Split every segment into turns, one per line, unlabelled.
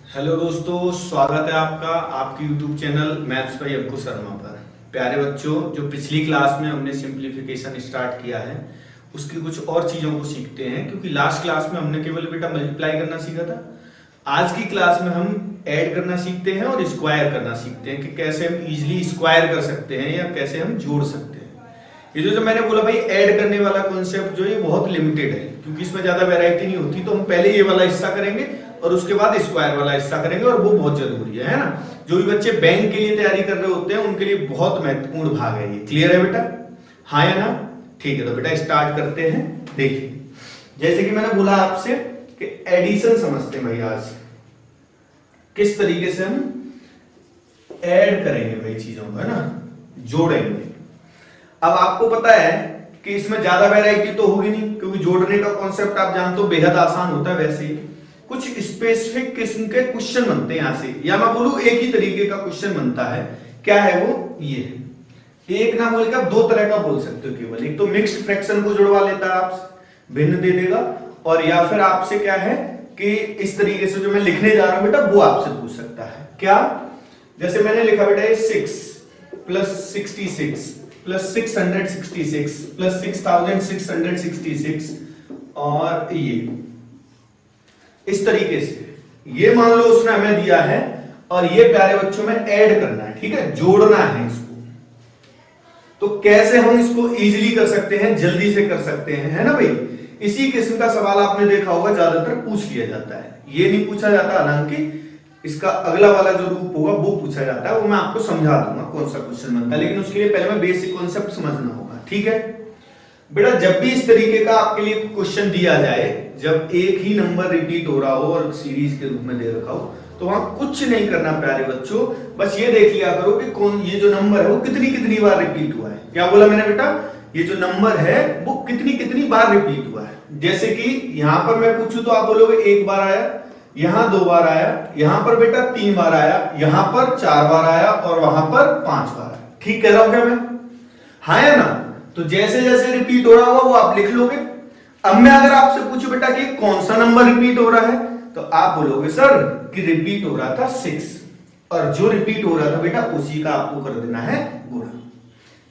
Hello दोस्तों, स्वागत है आपका आपके यूट्यूब चैनल मैथ्स बाय अंकुश शर्मा पर। प्यारे बच्चों, जो पिछली क्लास में हमने सिंप्लीफिकेशन स्टार्ट किया है उसकी कुछ और चीज़ों को सीखते हैं, क्योंकि लास्ट क्लास में हमने केवल बेटा मल्टीप्लाई करना सीखा था। आज की क्लास में हम ऐड करना सीखते हैं और स्क्वायर करना सीखते हैं कि कैसे हम इजिली स्क्वायर कर सकते हैं या कैसे हम जोड़ सकते हैं। ये जो मैंने बोला भाई ऐड करने वाला कॉन्सेप्ट जो ये बहुत लिमिटेड है, क्योंकि इसमें ज्यादा वैरायटी नहीं होती, तो हम पहले ये वाला हिस्सा करेंगे और उसके बाद स्क्वायर वाला हिस्सा करेंगे, और वो बहुत जरूरी है ना। जो भी बच्चे बैंक के लिए तैयारी कर रहे होते हैं उनके लिए बहुत महत्वपूर्ण भाग है ये। क्लियर है बेटा? हाँ या ना? ठीक है, तो बेटा स्टार्ट करते हैं। देखिए, जैसे कि मैंने बोला आपसे कि एडिशन समझते हैं भाई। आज किस तरीके से हम ऐड करेंगे भाई चीजों को, है ना, जोड़ेंगे। अब आपको पता है कि इसमें ज्यादा वैरायटी तो होगी नहीं, क्योंकि जोड़ने का कॉन्सेप्ट आप जानते हो बेहद आसान होता है। वैसे ही कुछ स्पेसिफिक किस्म के क्वेश्चन बनते हैं यहां से, या मैं बोलूं एक ही तरीके का क्वेश्चन बनता है। क्या है वो? ये है। एक ना बोल के आप दो तरह का बोल सकते हो केवल। एक तो मिक्स्ड फ्रैक्शन को जुड़वा लेता है आपसे, भिन्न दे देगा, और या फिर आपसे क्या है कि इस तरीके से जो मैं लिखने जा रहा हूं बेटा वो आपसे पूछ सकता है। क्या? जैसे मैंने लिखा बेटा ये 6 प्लस 66 प्लस 666 प्लस 6666 और ये इस तरीके से ये मान लो उसने हमें दिया है, और ये प्यारे बच्चों में ऐड करना है, ठीक है, जोड़ना है इसको। तो कैसे हम इसको इजीली कर सकते हैं, जल्दी से कर सकते हैं, है ना भाई। इसी किस्म का सवाल आपने देखा होगा ज्यादातर पूछ लिया जाता है। ये नहीं पूछा जाता, हालांकि इसका अगला वाला जो रूप होगा वो पूछा जाता है, वो मैं आपको समझा दूंगा कौन सा क्वेश्चन बनता है, लेकिन उसके लिए पहले मैं बेसिक कॉन्सेप्ट समझना होगा। ठीक है बेटा, जब भी इस तरीके का आपके लिए क्वेश्चन दिया जाए, जब एक ही नंबर रिपीट हो रहा हो और सीरीज के रूप में दे रखा हो, तो वहां कुछ नहीं करना प्यारे बच्चों, बस ये देख लिया करो कि कौन ये जो नंबर है वो कितनी कितनी बार रिपीट हुआ है। क्या बोला मैंने बेटा? ये जो नंबर है वो कितनी कितनी बार रिपीट हुआ है। जैसे कि यहां पर मैं पूछूं तो आप बोलोगे एक बार आया, यहां 2 बार आया, यहां पर बेटा 3 बार आया, यहां पर 4 बार आया, और वहां पर 5 बार आया। ठीक कह रहा हूं क्या मैं? हाँ या ना? तो जैसे जैसे रिपीट हो रहा होगा वो आप लिख लोगे। अब मैं अगर आपसे पूछूं बेटा कि कौन सा नंबर रिपीट हो रहा है, तो आप बोलोगे सर कि रिपीट हो रहा था 6, और जो रिपीट हो रहा था बेटा उसी का आपको कर देना है गुणा।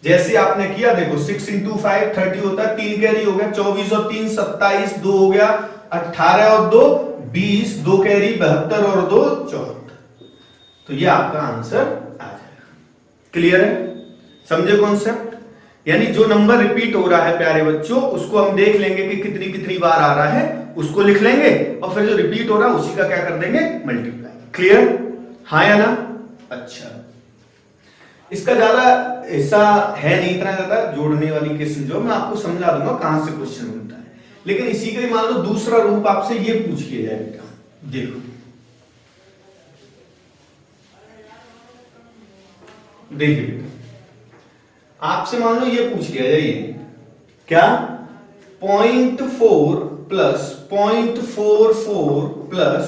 जैसे आपने किया, देखो 6 इंटू 5 30 होता है, 3 कैरी हो गया, 24 और 3 27, 2 हो गया 18 और 2 20, 2 कैरी 72 और 2 74। तो ये आपका आंसर आ जाएगा। क्लियर है? समझे कॉन्सेप्ट? यानी जो नंबर रिपीट हो रहा है प्यारे बच्चों, उसको हम देख लेंगे कि कितनी कितनी बार आ रहा है, उसको लिख लेंगे, और फिर जो रिपीट हो रहा है उसी का क्या कर देंगे? मल्टीप्लाई। क्लियर? हाँ या ना? अच्छा, इसका ज्यादा हिस्सा है नहीं, इतना ज्यादा जोड़ने वाली किस्म जो मैं आपको समझा दूंगा कहां से क्वेश्चन बनता है। लेकिन इसी का ही मान लो दूसरा रूप आपसे ये पूछ लिया जाए बेटा, देखो देखिए बेटा, आपसे मान लो ये पूछ लिया जाए, क्या 0.4 प्लस 0.44 प्लस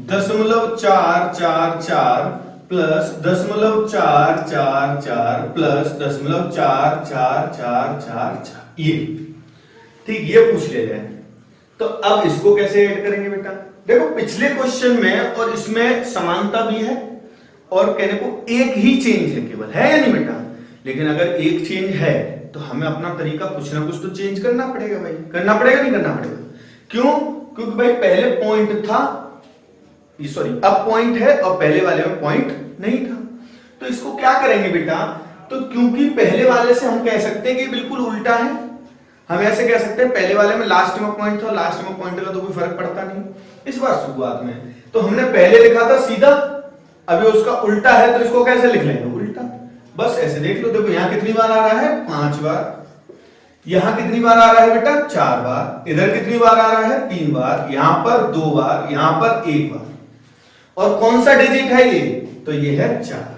0.444 प्लस 0.444 प्लस 0.44444, ये ठीक ये पूछ लिया जाए। तो अब इसको कैसे ऐड करेंगे बेटा? देखो पिछले क्वेश्चन में और इसमें समानता भी है, और कहने को एक ही चेंज है केवल, है या नहीं बेटा? लेकिन अगर एक चेंज है तो हमें अपना तरीका कुछ ना कुछ तो चेंज करना पड़ेगा भाई। करना पड़ेगा नहीं करना पड़ेगा? क्यों? क्योंकि भाई पहले पॉइंट था, सॉरी अब पॉइंट है, और पहले वाले में पॉइंट नहीं था। तो इसको क्या करेंगे बेटा? तो क्योंकि पहले वाले से हम कह सकते हैं कि बिल्कुल उल्टा है, हम ऐसे कह सकते हैं पहले वाले में लास्ट में पॉइंट था, लास्ट में पॉइंट का तो कोई फर्क पड़ता नहीं। इस बार शुरुआत में तो हमने पहले लिखा था सीधा, अभी उसका उल्टा है, तो इसको कैसे लिख लेंगे? उल्टा। बस ऐसे देख लो, देखो यहां कितनी बार आ रहा है? 5 बार। यहां कितनी बार आ रहा है बेटा? 4 बार। इधर कितनी बार आ रहा है? 3 बार। यहां पर 2 बार, यहां पर 1 बार। और कौन सा डिजिट है ये? तो ये है 4।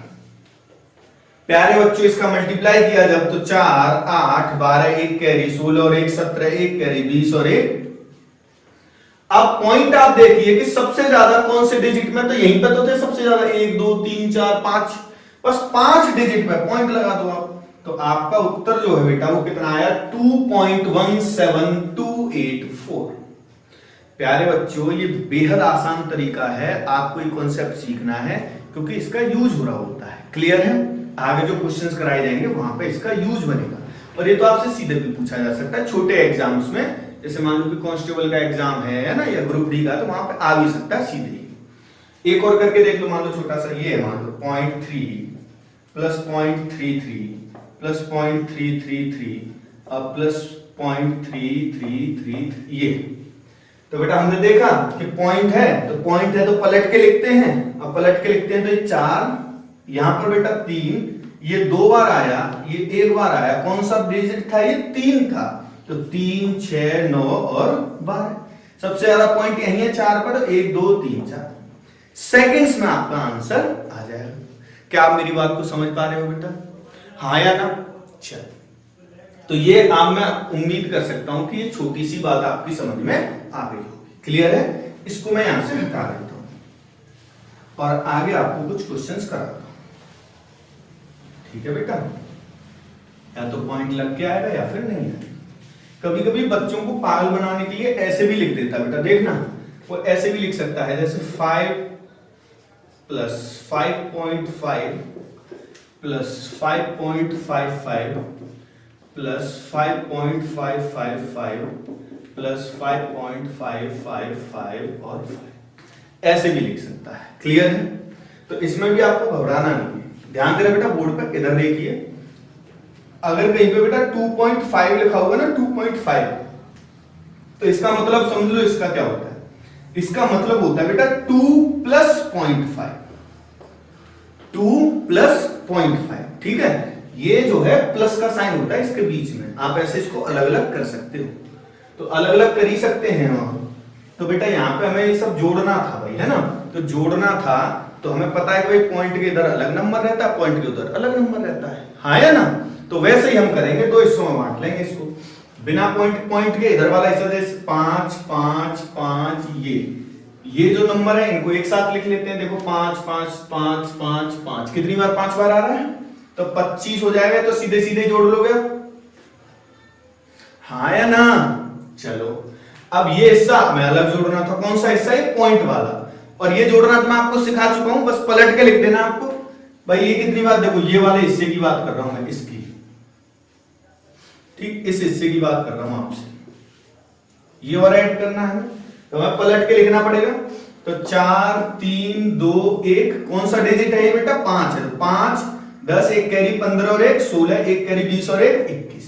प्यारे बच्चों, इसका मल्टीप्लाई किया जब तो 4 8 12 1 कैरी 16 और 1 17 1 कैरी 20 और 1। अब पॉइंट आप देखिए कि सबसे ज्यादा कौन से डिजिट में, तो यहीं पे तो थे सबसे ज्यादा 1 2 3 4 5, बस 5 डिजिट पे पॉइंट लगा दो आप, तो आपका उत्तर जो है बेटा वो कितना आया? 2.17284। प्यारे बच्चों ये बेहद आसान तरीका है, आपको ये कॉन्सेप्ट सीखना है क्योंकि इसका यूज हो रहा होता है। क्लियर है? आगे जो क्वेश्चंस कराए जाएंगे वहां पे इसका यूज बनेगा और ये तो आपसे सीधे भी पूछा जा सकता है छोटे एग्जाम्स में, जैसे मान लो कि कांस्टेबल का एग्जाम है ना, या ग्रुप डी का, तो वहां पे आ भी सकता है सीधे ही। एक और करके देख लो, मान लो छोटा सा ये है, मान लो 0.3 प्लस 0.33 प्लस 0.333 अब प्लस 0.333 ये। तो बेटा हमने देखा कि पॉइंट है तो पलट के लिखते हैं, अब पलट के लिखते हैं तो ये 4, यहां पर बेटा 3, ये 2 बार आया, ये 1 बार आया, कौन सा डिजिट था? ये 3 था, तो 3 6 9 और 12। सबसे ज्यादा पॉइंट यही है 4 पर, 1 2 3 4 सेकंड्स में आपका आंसर आ जाएगा। क्या आप मेरी बात को समझ पा रहे हो बेटा? हाँ या ना? चल, तो ये आप, मैं उम्मीद कर सकता हूं कि ये छोटी सी बात आपकी समझ में आ गई होगी। क्लियर है? इसको मैं यहां से हटा देता हूं और आगे आपको कुछ क्वेश्चंस कराता हूं। ठीक है बेटा? या तो पॉइंट लग के आएगा या फिर नहीं आएगा। कभी कभी बच्चों को पागल बनाने के लिए ऐसे भी लिख देता बेटा, देखना, वो ऐसे भी लिख सकता है जैसे 5 प्लस 5.5 प्लस 5.55 प्लस 5.555 प्लस 5.555 और 5 ऐसे भी लिख सकता है। क्लियर है? तो इसमें भी आपको घबराना नहीं है। ध्यान देना बेटा, बोर्ड पर इधर देखिए, अगर कहीं पे बेटा 2.5 लिखा होगा ना, 2.5, तो इसका मतलब समझ लो इसका क्या होता है। इसका मतलब होता है बेटा 2 प्लस 0.5, 2 प्लस 0.5। ठीक है? ये जो है प्लस का साइन होता है इसके बीच में, आप ऐसे इसको अलग अलग कर सकते हो, तो अलग अलग कर ही सकते हैं वहां। तो बेटा यहाँ पे हमें ये सब जोड़ना था भाई, है ना? तो जोड़ना था तो हमें पता है कि भाई पॉइंट के इधर अलग नंबर रहता है, पॉइंट के उधर अलग नंबर रहता है, हाँ या ना? तो वैसे ही हम करेंगे, 2 हिस्सों में बांट लेंगे इसको। बिना पॉइंट के इधर वाला हिस्सा जैसे 5 5 5, ये जो नंबर है इनको एक साथ लिख लेते हैं। देखो 5 5 5 5 5, कितनी बार 5 बार आ रहा है? तो 25 हो जाएगा, तो सीधे सीधे जोड़ लोगे, हाँ या ना? चलो, अब ये हिस्सा मैं अलग जोड़ना था, कौन सा हिस्सा? ये पॉइंट वाला, और ये जोड़ना तो मैं आपको सिखा चुका हूं, बस पलट के लिख देना आपको। भाई ये कितनी बार, देखो ये वाले हिस्से की बात कर रहा हूं मैं, इसकी, ठीक, इस हिस्से की बात कर रहा हूं आपसे, ये और ऐड करना है, तो मैं पलट के लिखना पड़ेगा। तो 4 3 2 1, कौन सा डिजिट है ये बेटा? 5 है, 5 10, 1 कैरी 15 और 1 16, 1 कैरी 20 और 1 21।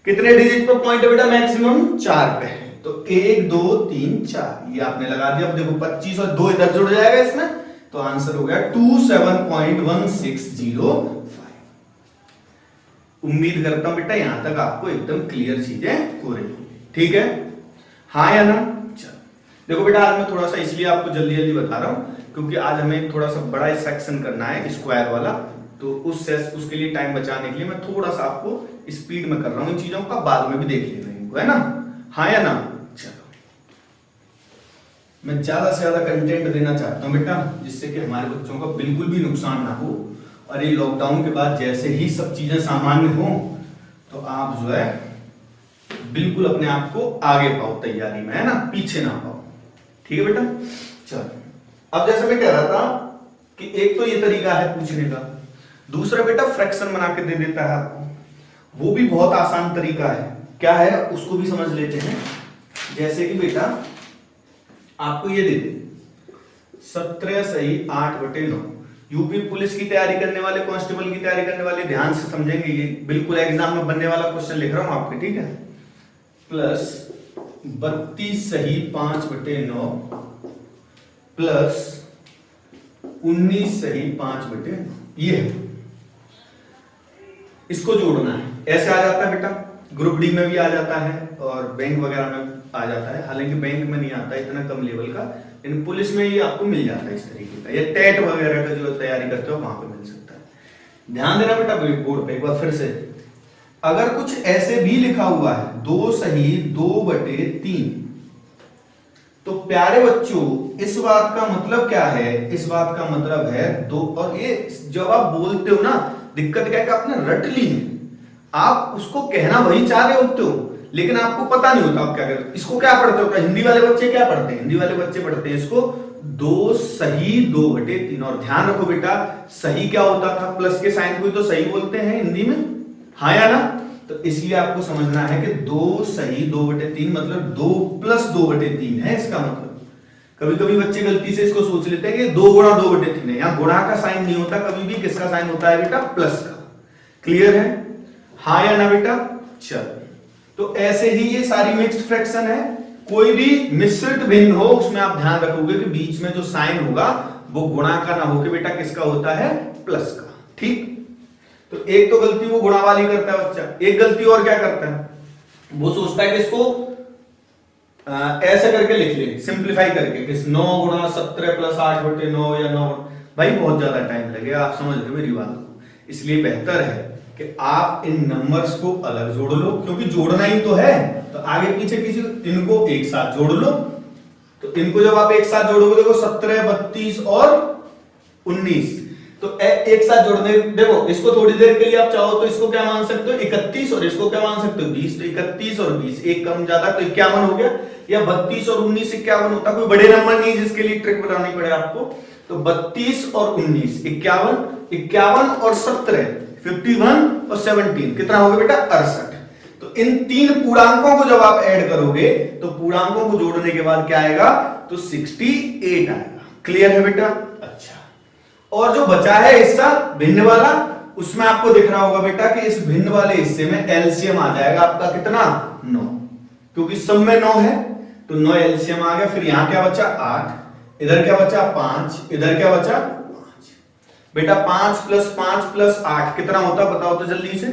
कितने डिजिट पे पॉइंट है बेटा? मैक्सिमम 4 पे है, तो 1 2 3 4 ये आपने लगा दिया। अब देखो 25 और 2 इधर जुड़ जाएगा इसमें, तो आंसर हो गया 27.1605। उम्मीद करता हूं बेटा यहां तक आपको एकदम क्लियर चीजें हो रही होंगी। ठीक है? हाँ या ना? चलो, देखो बेटा आज मैं थोड़ा सा इसलिए आपको जल्दी जल्दी बता रहा हूं क्योंकि आज हमें थोड़ा सा बड़ा सेक्शन करना है, स्क्वायर वाला, तो उसके लिए टाइम बचाने के लिए मैं थोड़ा सा आपको स्पीड में कर रहा हूं इन चीजों का, बाद में भी देख लेना इनको, है ना? हाँ या ना? चलो, मैं ज्यादा से ज्यादा कंटेंट देना चाहता हूं बेटा, जिससे कि हमारे बच्चों का बिल्कुल भी नुकसान ना हो, और ये लॉकडाउन के बाद जैसे ही सब चीजें सामान्य हो तो आप जो है बिल्कुल अपने आप को आगे पाओ तैयारी में, है ना? पीछे ना पाओ। ठीक है बेटा? चलो, अब जैसे मैं कह रहा था कि एक तो ये तरीका है पूछने का, दूसरा बेटा फ्रैक्शन बना के दे देता है आपको, वो भी बहुत आसान तरीका है। क्या है उसको भी समझ लेते हैं। जैसे कि बेटा आपको ये दे दे 17 सही 8/9। यूपी पुलिस की तैयारी करने वाले, कांस्टेबल की तैयारी करने वाले ध्यान से समझेंगे, ये बिल्कुल एग्जाम में बनने वाला क्वेश्चन लिख रहा हूं आपके, ठीक है? प्लस 32 सही 5/9 प्लस 19 सही 5/9, ये है। इसको जोड़ना है, ऐसे आ जाता है बेटा, ग्रुप डी में भी आ जाता है और बैंक वगैरह में आ जाता है, हालांकि बैंक में नहीं आता इतना कम लेवल का, लेकिन पुलिस में ये आपको मिल जाता है इस तरीके का, या टेट वगैरह का जो तैयारी करते हो वहां पे मिल सकता है। ध्यान देना बेटा बोर्ड पे एक बार फिर से, अगर कुछ ऐसे भी लिखा हुआ है 2 सही 2/3, तो प्यारे बच्चों इस बात का मतलब क्या है? इस बात का मतलब है 2, और ये जब आप बोलते हो ना, दिक्कत क्या है कि आपने रट ली है, आप उसको कहना वही चाह रहे होते हो, लेकिन आपको पता नहीं होता आप क्या करते। इसको क्या पढ़ते हो, हिंदी वाले बच्चे क्या पढ़ते हैं, हिंदी वाले बच्चे पढ़ते हैं इसको 2 सही 2/3। और ध्यान रखो बेटा, सही क्या होता था, प्लस के साइन को ही तो सही बोलते हैं हिंदी में, हाँ या ना। तो इसलिए आपको समझना है कि 2 सही 2/3 मतलब 2 + 2/3 है इसका मतलब। कभी कभी बच्चे गलती से इसको सोच लेते हैं कि 2 × 2/3 है, यहां गुणा का साइन नहीं होता कभी भी, किसका साइन होता है बेटा, प्लस का। क्लियर है, हाँ या ना बेटा। चल, तो ऐसे ही ये सारी मिक्स्ड फ्रैक्शन है। कोई भी मिश्रित भिन्न हो उसमें आप ध्यान रखोगे कि बीच में जो साइन होगा वो गुणा का ना होके बेटा किसका होता है, प्लस का। ठीक, तो एक तो गलती वो गुणा वाली करता है बच्चा, एक गलती और क्या करता है, वो सोचता है कि इसको ऐसे करके लिख ले, सिंप्लीफाई करके, कि 9 × 17 + 8/9 या 9। भाई बहुत ज्यादा टाइम लगेगा, आप समझ रहे हो मेरी बात को। इसलिए बेहतर है कि आप इन नंबर्स को अलग जोड़ लो, क्योंकि जोड़ना ही तो है। तो आगे पीछे किसी इनको एक साथ जोड़ लो। तो इनको जब आप एक साथ जोड़ोगे, देखो 17, 32 और 19, तो एक साथ जोड़ने, देखो इसको थोड़ी देर के लिए आप चाहो तो इसको क्या मान सकते हो 31, और इसको क्या मान सकते हो 20। तो 31 और 20 एक कम ज्यादा तो 51 हो गया, या 32 और 19 51 होता। कोई बड़े नंबर नहीं जिसके लिए ट्रिक बनानी पड़े आपको। तो 32 और 19 51, 51 और 17 51 और 17 कितना हो गया बेटा 68। तो इन 3 पूर्णांकों को जब आप ऐड करोगे तो पूर्णांकों को जोड़ने के बाद क्या आएगा, तो 68 आएगा। क्लियर है बेटा। अच्छा, और जो बचा है हिस्सा भिन्न वाला, उसमें आपको दिख रहा होगा बेटा कि इस भिन्न वाले हिस्से में एलसीएम आ जाएगा आपका कितना 9, क्योंकि सब में 9 है तो 9 एलसीएम आ गया। फिर यहां क्या बचा 8, इधर क्या बचा 5, इधर क्या बचा 5। बेटा 5 + 5 + 8 कितना होता बताओ तो जल्दी से।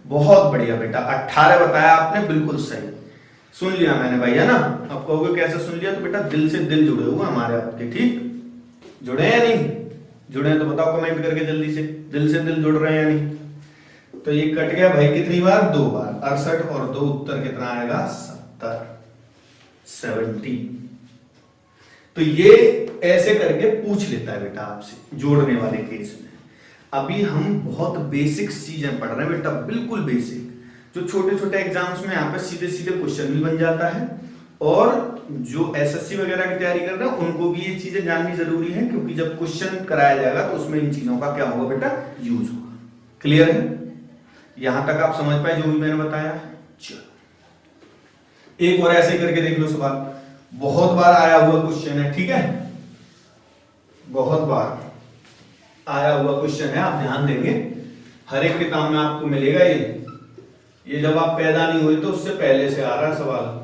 बहुत बढ़िया बेटा 18 बताया आपने, बिल्कुल सही सुन लिया मैंने भाई, है ना। आप कहोगे कैसे सुन लिया, तो बेटा दिल से दिल जुड़े हुए हमारे आपके, ठीक जुड़े हैं या नहीं जुड़े हैं तो बताओ कमेंट करके जल्दी से, दिल से दिल जुड़ रहे हैं या नहीं। तो ये कट गया भाई कितनी बार, 2 बार। 68 और 2 उत्तर कितना आएगा 70। तो ये ऐसे करके पूछ लेता है बेटा आपसे जोड़ने वाले केस में। अभी हम बहुत बेसिक चीजें पढ़ रहे हैं बेटा, बिल्कुल बेसिक, जो छोटे छोटे एग्जाम्स में यहाँ पे सीधे सीधे क्वेश्चन भी बन जाता है। और जो एसएससी वगैरह की तैयारी कर रहे हैं उनको भी ये चीजें जाननी जरूरी है, क्योंकि जब क्वेश्चन कराया जाएगा तो उसमें इन चीजों का क्या होगा बेटा, यूज होगा। क्लियर है, यहां तक आप समझ पाए जो भी मैंने बताया। चलो एक और ऐसे करके देख लो सवाल, बहुत बार आया हुआ क्वेश्चन है, ठीक है, बहुत बार आया हुआ क्वेश्चन है, आप ध्यान देंगे हर एक किताब में आपको मिलेगा। ये जब आप पैदा नहीं हुए तो उससे पहले से आ रहा है सवाल।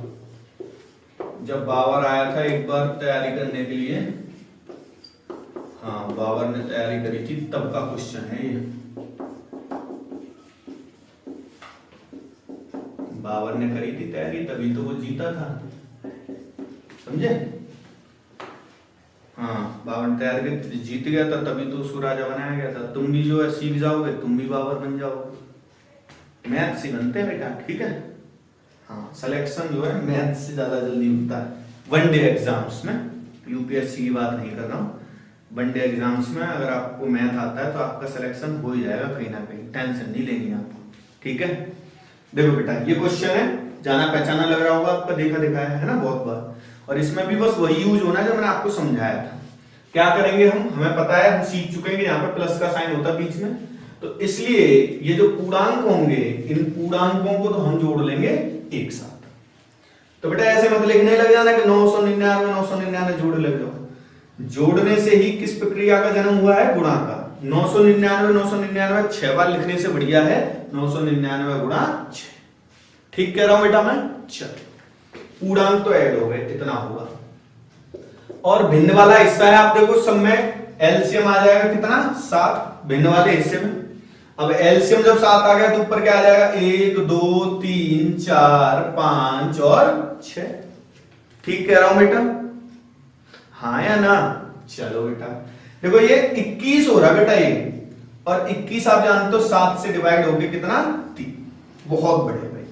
जब बाबर आया था एक बार तैयारी करने के लिए, हाँ बाबर ने तैयारी करी थी तब का क्वेश्चन है ये। बाबर ने करी थी तैयारी तभी तो वो जीता था, समझे। हाँ बाबर तैयारी करके जीत गया था तभी तो उसको राजा बनाया गया था। तुम भी जो है सीख जाओगे, तुम भी बाबर बन जाओगे। मैथ से बनते हैं बेटा, ठीक है। हाँ सिलेक्शन जो है मैथ से ज्यादा जल्दी होता है वनडे एग्जाम्स में। यूपीएससी की बात नहीं कर रहा हूँ, वनडे एग्जाम्स में अगर आपको मैथ आता है तो आपका सिलेक्शन हो ही जाएगा कहीं ना कहीं, टेंशन नहीं लेनी आपको, ठीक है। देखो बेटा ये क्वेश्चन है, जाना पहचाना लग रहा होगा आपका, देखा दिखाया है ना बहुत बार। और इसमें भी बस वही यूज होना है जो मैंने आपको समझाया था। क्या करेंगे हम, हमें पता है, हम सीख चुके हैं कि यहाँ पे प्लस का साइन होता है बीच में, तो इसलिए ये जो पूर्णांक होंगे इन पूर्णांकों को तो हम जोड़ लेंगे एक साथ। तो बेटा ऐसे मत लिखने लग जाना कि 999 999 जोड़ लग जाओ। जोड़ने से ही किस प्रक्रिया का जन्म हुआ है, गुणा का। 999 999 6 बार लिखने से बढ़िया है 999 × 6। ठीक कह रहा हूं बेटा मैं। चलो पूर्णांक तो ऐड हो गए, इतना हुआ। और भिन्न वाला हिस्सा है, आप देखो सब में एलसीएम आ जाएगा कितना 7 भिन्न वाले हिस्से में। अब एलसीएम जब 7 आ गया तो ऊपर क्या आ जाएगा 1 2 3 4 5 और 6। ठीक कह रहा हूं बेटा, हाँ या ना। चलो बेटा देखो ये 21 हो रहा बेटा ये, और 21 आप जानते हो 7 से डिवाइड हो गया कितना 3। बहुत बढ़िया भाई।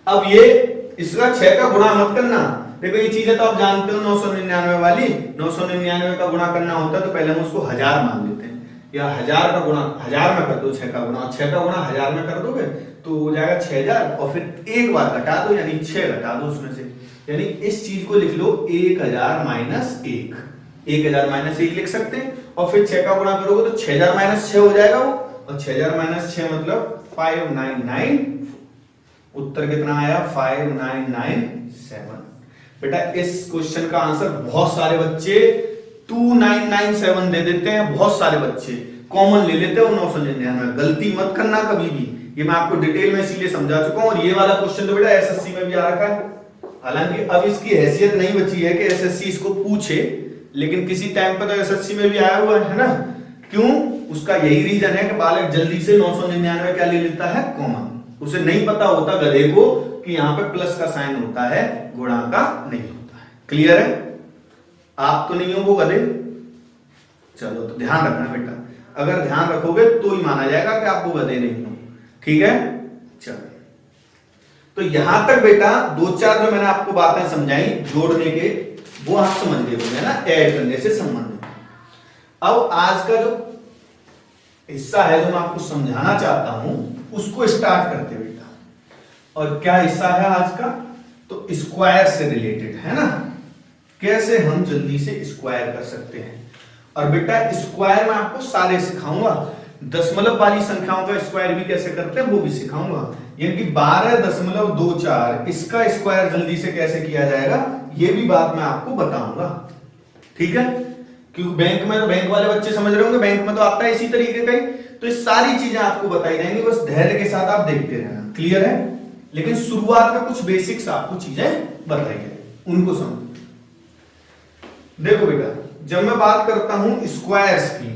अब ये इसका 6 का गुणा मत करना। देखो ये चीजें तो आप जानते हो 999 वाली, 999 का गुणा करना होता है तो पहले हम उसको 1000 मान लेते हैं, या 1000 का गुणा 1000 में कर दो 6 का गुणा, 6 का गुणा 1000 में कर दोगे तो हो जाएगा 6000 और फिर एक बार घटा दो यानी 6 घटा दो उसमें से, यानी इस चीज को लिख लो 1000 माइनस 1, 1000 माइनस 1 लिख सकते हैं और फिर 6 का गुणा करोगे तो 6000 माइनस 6 हो जाएगा वो, और 6000 माइनस 6 मतलब 599, उत्तर कितना आया 5997। बेटा इस क्वेश्चन का आंसर बहुत सारे बच्चे 2997 दे देते हैं, बहुत सारे बच्चे कॉमन ले लेते हैं 999, गलती मत करना कभी भी, ये मैं आपको डिटेल में इसीलिए समझा चुका हूं। और ये वाला क्वेश्चन तो बेटा एसएससी में भी आ रखा है, हालांकि अब इसकी हैसियत नहीं बची है कि एसएससी इसको पूछे, लेकिन किसी टाइम पर तो एसएससी में भी आया हुआ है ना। क्यों? उसका यही रीजन है कि बालक जल्दी से 999 क्या ले लेता है कॉमन, उसे नहीं पता होता गधे को कि यहाँ पे प्लस का साइन होता है, गुणा का नहीं होता है। क्लियर है? आप तो नहीं हो वो गधे, चलो तो ध्यान रखना बेटा, अगर ध्यान रखोगे तो ही माना जाएगा कि आप वो गधे नहीं हो। ठीक है, चलो तो यहां तक बेटा 2-4 जो मैंने आपको बातें समझाई जोड़ने के, वो आप समझ गए होंगे ना, ऐड करने से संबंधित। अब आज का जो हिस्सा है जो मैं आपको समझाना चाहता हूं उसको स्टार्ट करते बेटा। और क्या हिस्सा है आज का? तो स्क्वायर से रिलेटेड है ना, कैसे हम जल्दी से स्क्वायर कर सकते हैं। और बेटा स्क्वायर मैं आपको सारे सिखाऊंगा, दशमलव वाली संख्याओं का स्क्वायर भी कैसे करते हैं वो भी सिखाऊंगा, यानी कि 12.24 इसका स्क्वायर जल्दी से कैसे किया जाएगा ये भी बात मैं आपको बताऊंगा। ठीक है, क्योंकि बैंक में तो बैंक वाले बच्चे समझ रहे होंगे, बैंक में तो आता है इसी तरीके का ही, तो ये सारी चीजें आपको बताई जाएंगी, बस धैर्य के साथ आप देखते रहना। क्लियर है? लेकिन शुरुआत में कुछ बेसिक्स आपको चीजें बताई जाए, उनको समझ। देखो बेटा, जब मैं बात करता हूं स्क्वायर्स की,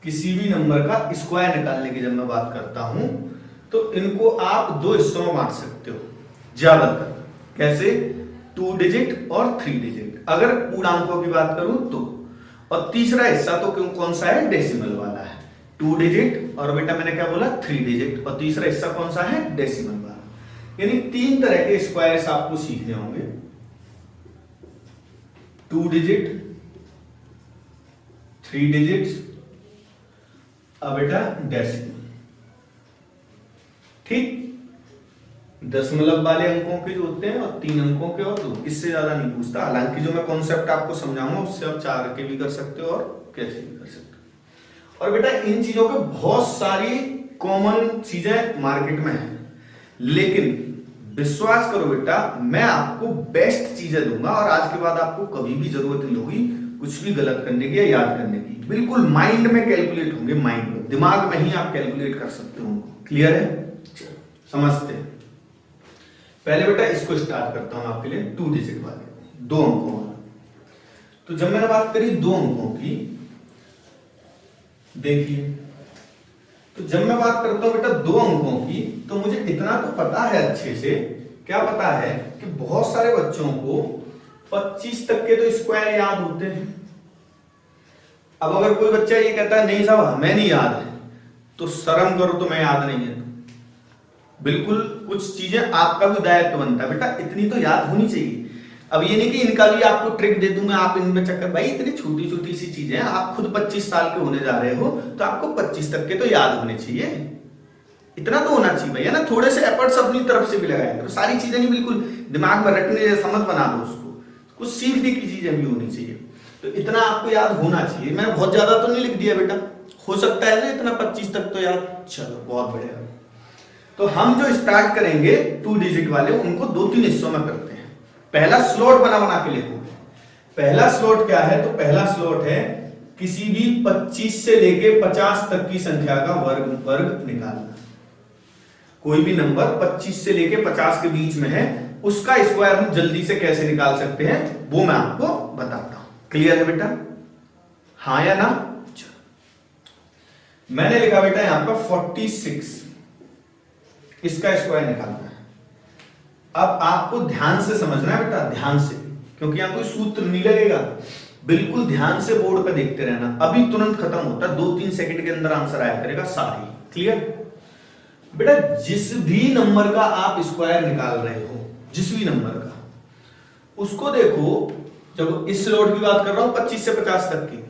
किसी भी नंबर का स्क्वायर निकालने की जब मैं बात करता हूं तो इनको आप दो हिस्सों में बांट सकते हो ज्यादातर। कैसे? 2 डिजिट और 3 डिजिट, अगर पूर्णांकों की बात करूं तो। और तीसरा हिस्सा तो कौन सा है? डेसिमल वाला है। 2 डिजिट और बेटा मैंने क्या बोला 3 डिजिट, और तीसरा हिस्सा कौन सा है? डेसिमल वाला। यानी 3 तरह के स्क्वायर्स आपको सीखने होंगे, 2 डिजिट, 3 डिजिट्स, अब बेटा डेसिमल। ठीक, दशमलव वाले अंकों के जो होते हैं और 3 अंकों के, और 2, इससे ज्यादा नहीं पूछता। हालांकि जो मैं कॉन्सेप्ट आपको समझाऊंगा उससे आप 4 के भी कर सकते हो और कैसे भी कर सकते हो। और बेटा इन चीजों के बहुत सारी कॉमन चीजें मार्केट में है, लेकिन विश्वास करो बेटा मैं आपको बेस्ट चीजें दूंगा और आज के बाद आपको कभी भी जरूरत नहीं होगी कुछ भी गलत करने की या याद करने की। बिल्कुल माइंड में कैलकुलेट होंगे, माइंड में, दिमाग में ही आप कैलकुलेट कर सकते हो। क्लियर है? समझते हैं। पहले बेटा इसको स्टार्ट करता हूं आपके लिए, 2 डिजिट वाले, 2 अंकों वाला। तो जब मैंने बात करी 2 अंकों की, देखिए, तो जब मैं बात करता हूं बेटा 2 अंकों की, तो मुझे इतना तो पता है अच्छे से, क्या पता है कि बहुत सारे बच्चों को 25 तक के तो स्क्वायर याद होते हैं। अब अगर कोई बच्चा ये कहता है नहीं साहब हमें नहीं याद है, तो शर्म करो, तो मैं याद नहीं है। बिल्कुल कुछ चीजें आपका भी दायित्व बनता है बेटा, इतनी तो याद होनी चाहिए। अब ये नहीं कि इनका भी आपको ट्रिक दे दूंगा आप इनमें चक्कर, भाई इतनी छोटी छोटी सी चीजें, आप खुद 25 साल के होने जा रहे हो तो आपको 25 तक के तो याद होने चाहिए, इतना तो होना चाहिए भैया ना। थोड़े से एफर्ट्स अपनी तरफ से भी लगाया करो, सारी चीजें नहीं बिल्कुल दिमाग में रखने जैसा मत बना दो उसको, कुछ सीखने की चीजें भी होनी चाहिए, तो इतना आपको याद होना चाहिए। मैंने बहुत ज्यादा तो नहीं लिख दिया बेटा, हो सकता है ना इतना 25 तक तो याद, चलो बहुत बढ़िया। तो हम जो स्टार्ट करेंगे 2 डिजिट वाले, उनको 2-3 हिस्सों में करते हैं। पहला स्लॉट बना के लिखोगे। पहला स्लॉट क्या है? तो पहला स्लॉट है किसी भी 25 से लेके 50 तक की संख्या का वर्ग निकालना। कोई भी नंबर 25 से लेके 50 के बीच में है, उसका स्क्वायर हम जल्दी से कैसे निकाल सकते हैं वो मैं आपको बताता हूं। क्लियर है बेटा? हाँ या ना? मैंने लिखा बेटा यहां पर 46, इसका स्क्वायर निकालना है। अब आपको ध्यान से समझना है बेटा, ध्यान से, क्योंकि यहां कोई सूत्र नहीं लगेगा, बिल्कुल ध्यान से बोर्ड पे देखते रहना। अभी तुरंत खत्म होता है, 2-3 सेकंड के अंदर आंसर आया करेगा सारी। क्लियर बेटा? जिस भी नंबर का आप स्क्वायर निकाल रहे हो, जिस भी नंबर का, उसको देखो, जब इस स्लॉट की बात कर रहा हूं 25 से 50 तक की,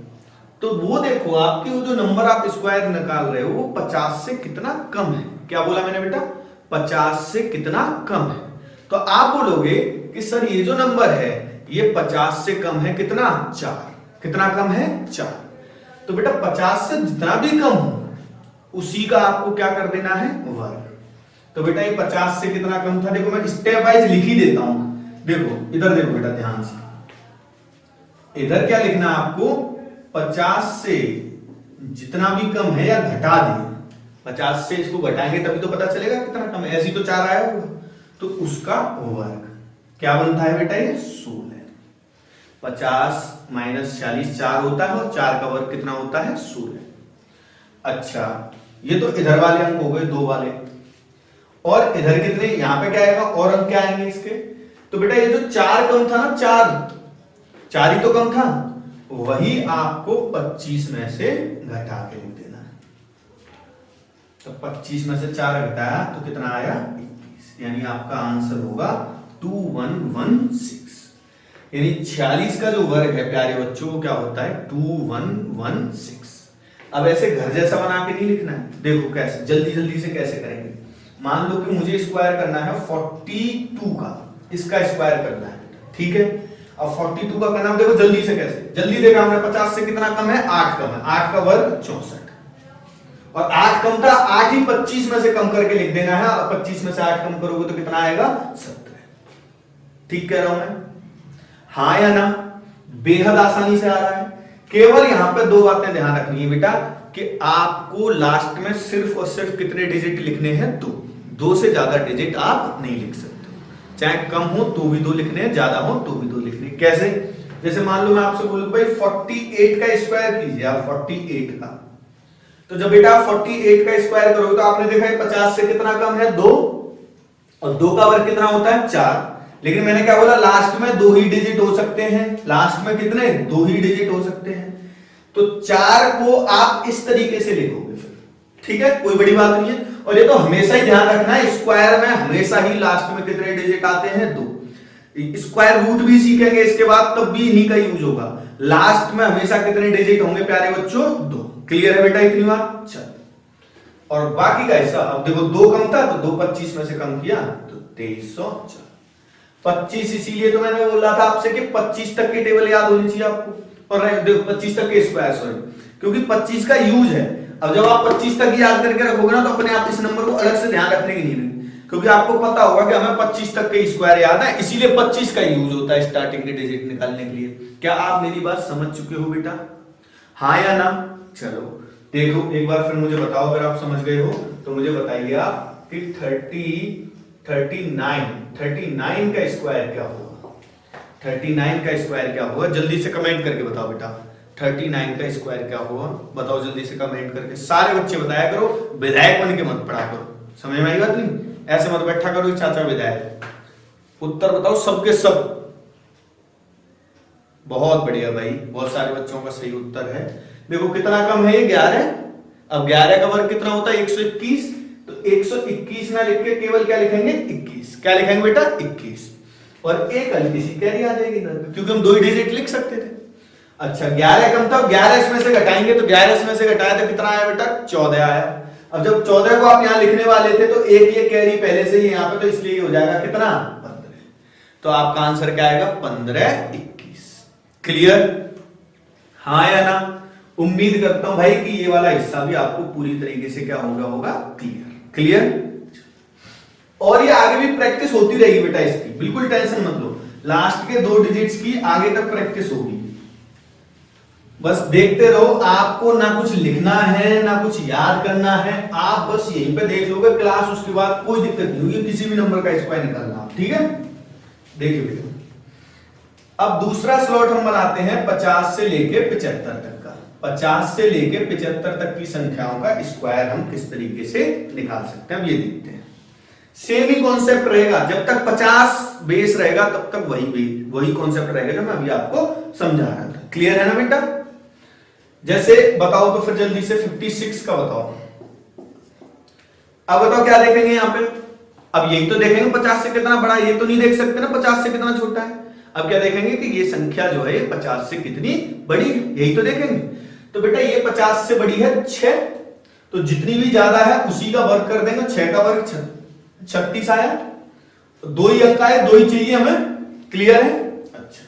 तो वो देखो आपके वो जो नंबर आप स्क्वायर निकाल रहे हो वो 50 से कितना कम है। क्या बोला मैंने बेटा? 50 से कितना कम है। तो आप बोलोगे कि सर ये जो नंबर है ये 50 से कम है कितना? 4। कितना कम है? 4। तो बेटा 50 से जितना भी कम हो उसी का आपको क्या कर देना है? वर्ग। तो बेटा ये 50 से कितना कम था, देखो मैं स्टेप वाइज लिख ही देता हूं। देखो इधर देखो बेटा ध्यान से, इधर क्या लिखना है आपको? 50 से जितना भी कम है या घटा दें, 50 से इसको घटाएंगे तभी तो पता चलेगा कितना कम है। ऐसे तो 4 आया होगा तो उसका वर्ग क्या बनता है बेटा? ये 16। 50 माइनस 40 4 होता है और 4 का वर्ग कितना होता है? 16। अच्छा ये तो इधर वाले अंक हो गए 2 वाले, और इधर कितने? यहां पे क्या आएगा? और अंक क्या आएंगे इसके? तो बेटा ये जो 4 कम था ना, 4 ही तो कम था, वही आपको 25 में से घटा के लिख देना है। तो 25 में से 4 घटाया तो कितना आया? 21। यानी आपका आंसर होगा 2116। यानी 46 का जो वर्ग है प्यारे बच्चों वो क्या होता है? 2116। अब ऐसे घर जैसा बना के नहीं लिखना है। देखो कैसे जल्दी जल्दी से कैसे करेंगे। मान लो कि मुझे स्क्वायर करना है 42 का, इसका स्क्वायर करना है, ठीक है। अब 42 का करना, देखो जल्दी से कैसे, जल्दी देखा हमने 50 से कितना कम है? 8 कम है। 8 का वर्ग 64, और 8 कम था, 8 ही 25 में से कम करके लिख देना है। 25 में से 8 कम करोगे तो कितना आएगा? 17। ठीक कह रहा हूं मैं? हाँ या ना? बेहद आसानी से आ रहा है। केवल यहां पे 2 बातें ध्यान रखनी है बेटा कि आपको लास्ट में सिर्फ और सिर्फ कितने डिजिट लिखने हैं? 2 से ज्यादा डिजिट आप नहीं लिख सकते। चाहे कम हो तो भी 2 लिखने हैं, ज्यादा हो तो भी 2 लिखने हैं। कैसे? जैसे मान लो मैं आपसे बोलूं भाई 48 का स्क्वायर कीजिए आप, 48 का। तो जब बेटा 48 का स्क्वायर करोगे तो आपने देखा है 50 से कितना कम है? 2, और 2 का वर्ग कितना होता है? 4। लेकिन मैंने क्या बोला? लास्ट में 2 ही डिजिट हो सकते हैं। लास्ट में कितने? 2 ही डिजिट हो सकते हैं। तो 4 को आप इस तरीके से लिखोगे फिर, ठीक है, कोई बड़ी बात नहीं है। और ये तो हमेशा ही ध्यान रखना है, स्क्वायर में हमेशा ही लास्ट में कितने डिजिट आते हैं? 2। स्क्वायर रूट भी सीखेंगे इसके बाद, तब भी इन्हीं का यूज होगा। लास्ट में हमेशा कितने डिजिट होंगे प्यारे बच्चों? 2। क्लियर है बेटा इतनी बात? चल, और बाकी का हिस्सा, अब देखो 2 कम था तो 2 25 में से कम किया तो 2304। 25 इसीलिए तो मैंने बोला था आपसे कि 25 तक की टेबल याद होनी चाहिए आपको, और देखो 25 तक के स्क्वायर, सॉरी, क्योंकि 25 का यूज है। अब जब आप 25 तक याद करके रखोगे ना तो अपने आप इस नंबर को अलग से ध्यान रखने की नहीं है, क्योंकि आपको पता होगा कि हमें 25 तक के स्क्वायर याद है, इसीलिए 25 का यूज होता है स्टार्टिंग के डिजिट निकालने के लिए। क्या आप मेरी बात समझ चुके हो बेटा? हाँ या ना? चलो देखो एक बार फिर मुझे बताओ, अगर आप समझ गए हो तो मुझे बताइए आप कि 39 का स्क्वायर क्या होगा? 39 का स्क्वायर क्या होगा? जल्दी से कमेंट करके बताओ बेटा। 39 का स्क्वायर क्या होगा? बताओ जल्दी से कमेंट करके। सारे बच्चे बताया करो, विधायक बन के मत पढ़ा करो। समझ में आई बात? नहीं ऐसे मत बैठा करो कि चाचा विधायक। उत्तर बताओ सबके सब। बहुत बढ़िया भाई, बहुत सारे बच्चों का सही उत्तर है। देखो कितना कम है ये? 11। अब 11 का वर्ग कितना होता है? 121। तो 121 ना लिख के केवल क्या लिखेंगे? 21। क्या लिखेंगे बेटा? 21। और एक हल्की सी कैरी आ जाएगी इधर, क्योंकि हम 2 ही डिजिट लिख सकते थे। अच्छा 11 कम था, 11 इसमें से घटाएंगे तो 11 इसमें से घटाया तो कितना आया बेटा? 14 आया। अब जब 14 को आप यहां लिखने वाले थे तो एक ये कैरी पहले से ही यहां पे, तो इसलिए हो जाएगा कितना? 15। तो आपका आंसर क्या आएगा? 1521। क्लियर? हाँ या ना? उम्मीद करता हूं भाई कि ये वाला हिस्सा भी आपको पूरी तरीके से क्या होगा क्लियर। और ये आगे भी प्रैक्टिस होती रहेगी बेटा इसकी, बिल्कुल टेंशन मत लो। लास्ट के 2 डिजिट्स की आगे तक प्रैक्टिस होगी। बस देखते रहो, आपको ना कुछ लिखना है ना कुछ याद करना है, आप बस यहीं पे देख लोगे क्लास, उसके बाद कोई दिक्कत नहीं होगी, किसी भी नंबर का स्क्वायर निकालना। ठीक है, देखिए बेटा अब दूसरा स्लॉट हम बनाते हैं 50 से लेके 75 तक का। 50 से लेके 75 तक की संख्याओं का स्क्वायर हम किस तरीके से निकाल सकते हैं, अब ये देखते हैं। सेम ही कॉन्सेप्ट रहेगा, जब तक 50 बेस रहेगा तब तक वही कॉन्सेप्ट रहेगा जो मैं अभी आपको समझा रहा था। क्लियर है ना बेटा? जैसे बताओ तो फिर जल्दी से 56 का बताओ। अब बताओ क्या देखेंगे यहां पे? अब यही तो देखेंगे 50 से कितना बड़ा, ये तो नहीं देख सकते ना 50 से कितना छोटा है। अब क्या देखेंगे कि ये संख्या जो है 50 से कितनी बड़ी है, यही तो देखेंगे। तो बेटा ये 50 से बड़ी है 6, तो जितनी भी ज्यादा है उसी का वर्ग कर देंगे। 6 का वर्ग 36 आया, तो 2 ही अंक आए, 2 ही चाहिए हमें। क्लियर है? अच्छा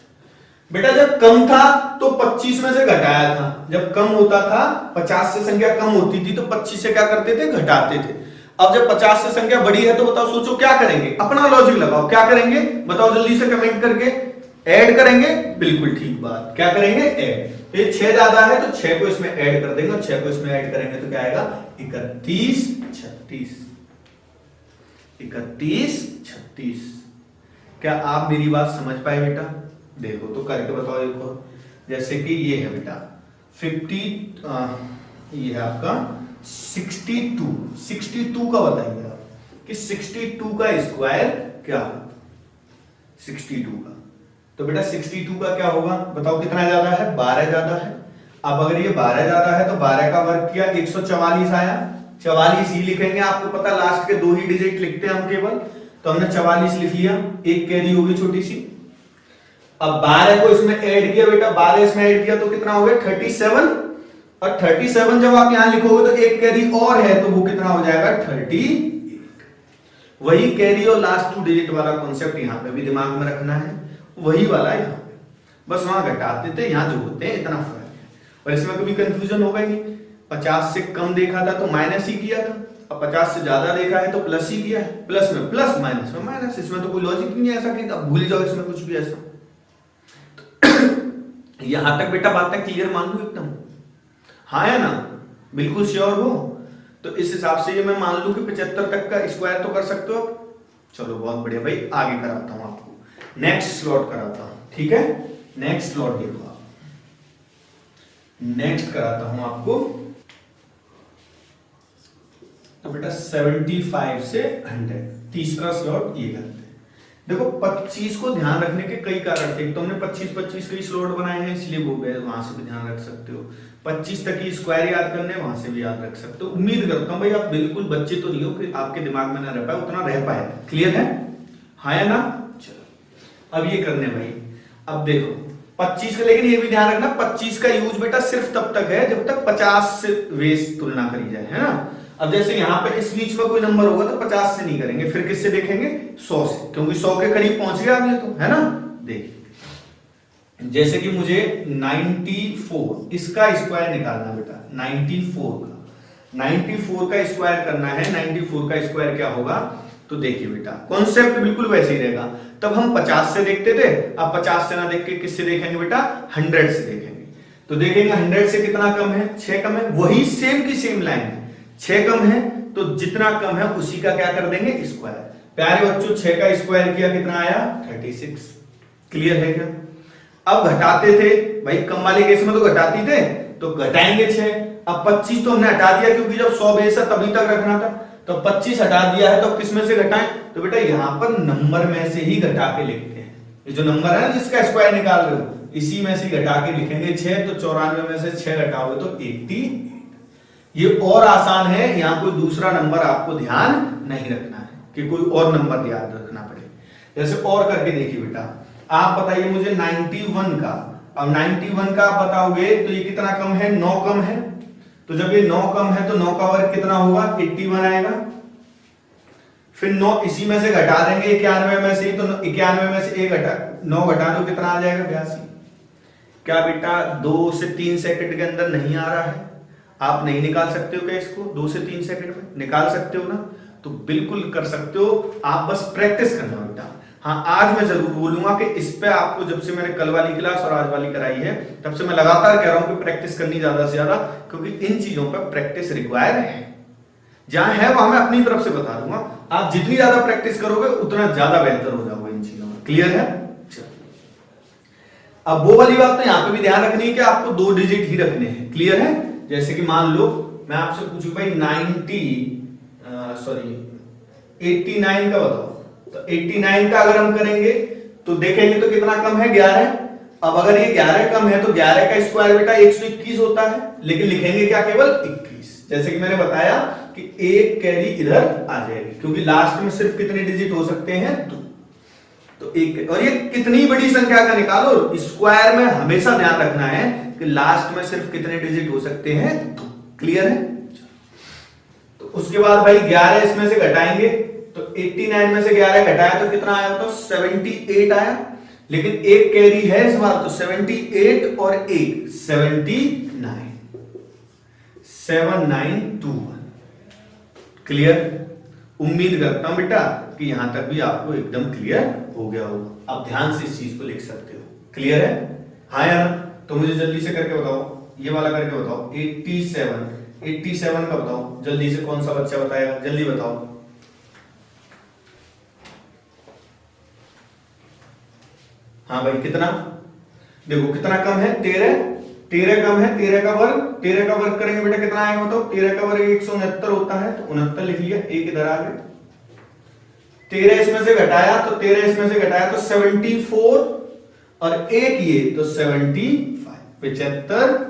बेटा जब कम था तो 25 में से घटाया था, जब कम होता था 50 से संख्या कम होती थी तो 25 से क्या करते थे, घटाते थे। अब जब 50 से संख्या बड़ी है तो बताओ, सोचो क्या करेंगे, अपना लॉजिक लगाओ, क्या करेंगे बताओ जल्दी से कमेंट करके। ऐड करेंगे, बिल्कुल ठीक बात, क्या करेंगे, ऐड। तो ये 6 ज्यादा है तो 6 को इसमें ऐड कर देंगे, और 6 को इसमें ऐड करेंगे तो क्या आएगा, 31 36। 31 36। क्या आप मेरी बात समझ पाए बेटा? देखो तो करके बताओ एक और। जैसे कि ये है बेटा 50, ये है आपका 62 का बताइए आप कि 62 का स्क्वायर क्या है, 62 का। तो बेटा 62 का क्या होगा बताओ, कितना ज्यादा है, 12 ज्यादा है। अब अगर ये 12 ज्यादा है तो 12 का वर्ग किया 144 आया। 44 ही लिखेंगे, आपको पता लास्ट के 2 ही डिजिट लिखते हैं हम केवल, तो हमने 44 लिख लिया, एक कैरी होगी छोटी सी। अब 12 को इसमें ऐड किया बेटा, 12 इसमें ऐड किया तो कितना हो गया 37, और 37 जब आप यहां लिखोगे तो एक कैरी और है तो वो कितना हो जाएगा 38। वही कैरी और लास्ट 2 डिजिट वाला कॉन्सेप्ट यहां पे भी दिमाग में रखना है, वही वाला यहाँ पे, बस वहां घटाते थे यहाँ जो होते हैं, इतना फर्क है। और इसमें कभी कंफ्यूजन होगा ही नहीं। 50 से कम देखा था तो माइनस ही किया था, अब 50 से ज्यादा देखा है तो प्लस ही किया है, प्लस में प्लस माइनस में माइनस, इसमें तो कोई लॉजिक ही नहीं है ऐसा कि अब भूल जाओ इसमें कुछ भी ऐसा। तो यहां तक बेटा बातें क्लियर मान लो एकदम, हाँ है ना, बिल्कुल श्योर हो। तो इस हिसाब से ये मैं मान लूं कि 75 तक का स्क्वायर तो कर सकते हो। चलो बहुत बढ़िया भाई, आगे कराता हूं आपको, नेक्स्ट स्लॉट कराता हूं, ठीक है। नेक्स्ट स्लॉट देखो आप, नेक्स्ट कराता हूं आपको। तो बेटा 75 से 100, तीसरा स्लॉट ये करते हैं। देखो 25 को ध्यान रखने के कई कारण थे, तो हमने 25 के स्लॉट बनाए हैं इसलिए वो गए, वहां से भी ध्यान रख सकते हो। 25 तक की स्क्वायर याद करने, वहां से भी याद रख सकते हो। उम्मीद करता हूं भाई आप बिल्कुल बच्चे तो नहीं हो कि आपके दिमाग में ना रह पाए, उतना रह पाए। क्लियर है, हाँ या ना? चलो अब ये करने भाई, अब देखो 25 का, लेकिन ये भी ध्यान रखना 25 का यूज बेटा सिर्फ तब तक है जब तक 50 से वेस तुलना करी जाए, है ना। अब जैसे यहाँ पे इस बीच में कोई नंबर होगा तो 50 से नहीं करेंगे, फिर किससे देखेंगे, 100 से, क्योंकि 100 के करीब पहुंच गया आपने तो, है ना। देखिए जैसे कि मुझे 94 इसका स्क्वायर निकालना बेटा, 94 का स्क्वायर करना है। 94 का स्क्वायर क्या होगा, तो देखिए बेटा कॉन्सेप्ट बिल्कुल वैसे ही रहेगा। तब हम 50 से देखते थे, अब 50 से ना देख के किससे देखेंगे बेटा, 100 से देखेंगे। तो देखेंगे 100 से कितना कम है, 6 कम है, वही सेम की सेम लाइन है। 6 कम है तो जितना कम है उसी का क्या कर देंगे, स्क्वायर। प्यारे बच्चों 6 का स्क्वायर किया कितना आया, 36। क्लियर है क्या? अब घटाते थे भाई, कम वाले केस में तो घटाती थे, तो घटाएंगे 6। अब 25 तो हमने हटा दिया क्योंकि जब 100 बेस है तभी तक रखना था, तो 25 हटा दिया है, तो किस में से घटाएं, तो बेटा यहां पर नंबर में से ही घटा के लिखते हैं। ये जो नंबर है ना जिसका स्क्वायर निकाल रहे हो, इसी में से घटा के लिखेंगे 6, तो 94 में से 6 घटाओगे तो 88। ये और आसान है, यहां कोई दूसरा नंबर आपको ध्यान नहीं रखना है कि कोई और नंबर याद रखना पड़े। जैसे और करके देखिए बेटा, आप बताइए मुझे 91 का, अब 91 का आप बताओगे तो ये कितना कम है, 9 कम है। तो जब ये 9 कम है तो 9 का वर्ग कितना होगा, 81 आएगा। फिर 9 इसी में से घटा देंगे 91 में से, तो 91 में से 9 घटा दो कितना आ जाएगा, 82। क्या बेटा 2 से 3 सेकंड के अंदर नहीं आ रहा है? आप नहीं निकाल सकते हो क्या इसको 2 से 3 सेकंड में? निकाल सकते हो ना, तो बिल्कुल कर सकते हो, आप बस प्रैक्टिस करना बेटा। हाँ आज मैं जरूर बोलूंगा कि इस पे आपको, जब से मैंने कल वाली क्लास और आज वाली कराई है तब से मैं लगातार कह रहा हूं कि प्रैक्टिस करनी ज्यादा से ज्यादा, क्योंकि इन चीजों पर प्रैक्टिस रिक्वायर है। जहां है वहां मैं अपनी तरफ से बता दूंगा, आप जितनी ज्यादा प्रैक्टिस करोगे उतना ज्यादा बेहतर हो जाओगे इन चीजों में। क्लियर है? अब वो वाली बात तो यहाँ पे भी ध्यान रखनी है कि आपको 2 डिजिट ही रखने हैं। क्लियर है? जैसे कि मान लो मैं आपसे पूछूं भाई 89 का बताओ, तो 89 का अगर हम करेंगे तो देखेंगे तो कितना कम है, 11। अब अगर ये 11 कम है तो 11 का स्क्वायर बेटा 121 होता है, लेकिन लिखेंगे क्या, केवल 21। जैसे कि मैंने बताया कि एक कैरी इधर आ जाएगी, क्योंकि लास्ट में सिर्फ कितने डिजिट हो सकते हैं, 2। तो एक, और ये कितनी बड़ी संख्या का निकालो, स्क्वायर में हमेशा ध्यान रखना है कि लास्ट में सिर्फ कितने डिजिट हो सकते हैं, 2। क्लियर है? तो उसके बाद भाई 11 इसमें से घटाएंगे, तो 89 में से 11 घटाया तो कितना आया, तो 78 आया। लेकिन एक कैरी है इस बार, तो 78 और 1 79, 7921। क्लियर? उम्मीद करता हूं बेटा कि यहां तक भी आपको एकदम क्लियर हो गया होगा। आप ध्यान से इस चीज को लिख सकते हो। क्लियर है? हाँ या ना? तो मुझे जल्दी से करके बताओ, ये वाला करके बताओ। 87 का बताओ जल्दी से, कौन सा बच्चा बताएगा, जल्दी बताओ। हाँ भाई कितना, देखो कितना कम है, 13 कम है, 13 का वर्ग करेंगे बेटा कितना आएगा बताओ। 13 का वर्ग 169 होता है, तो 69 लिख लिया, एक इधर आ गया। 13 इसमें से घटाया तो 74 और एक ये तो 75, 75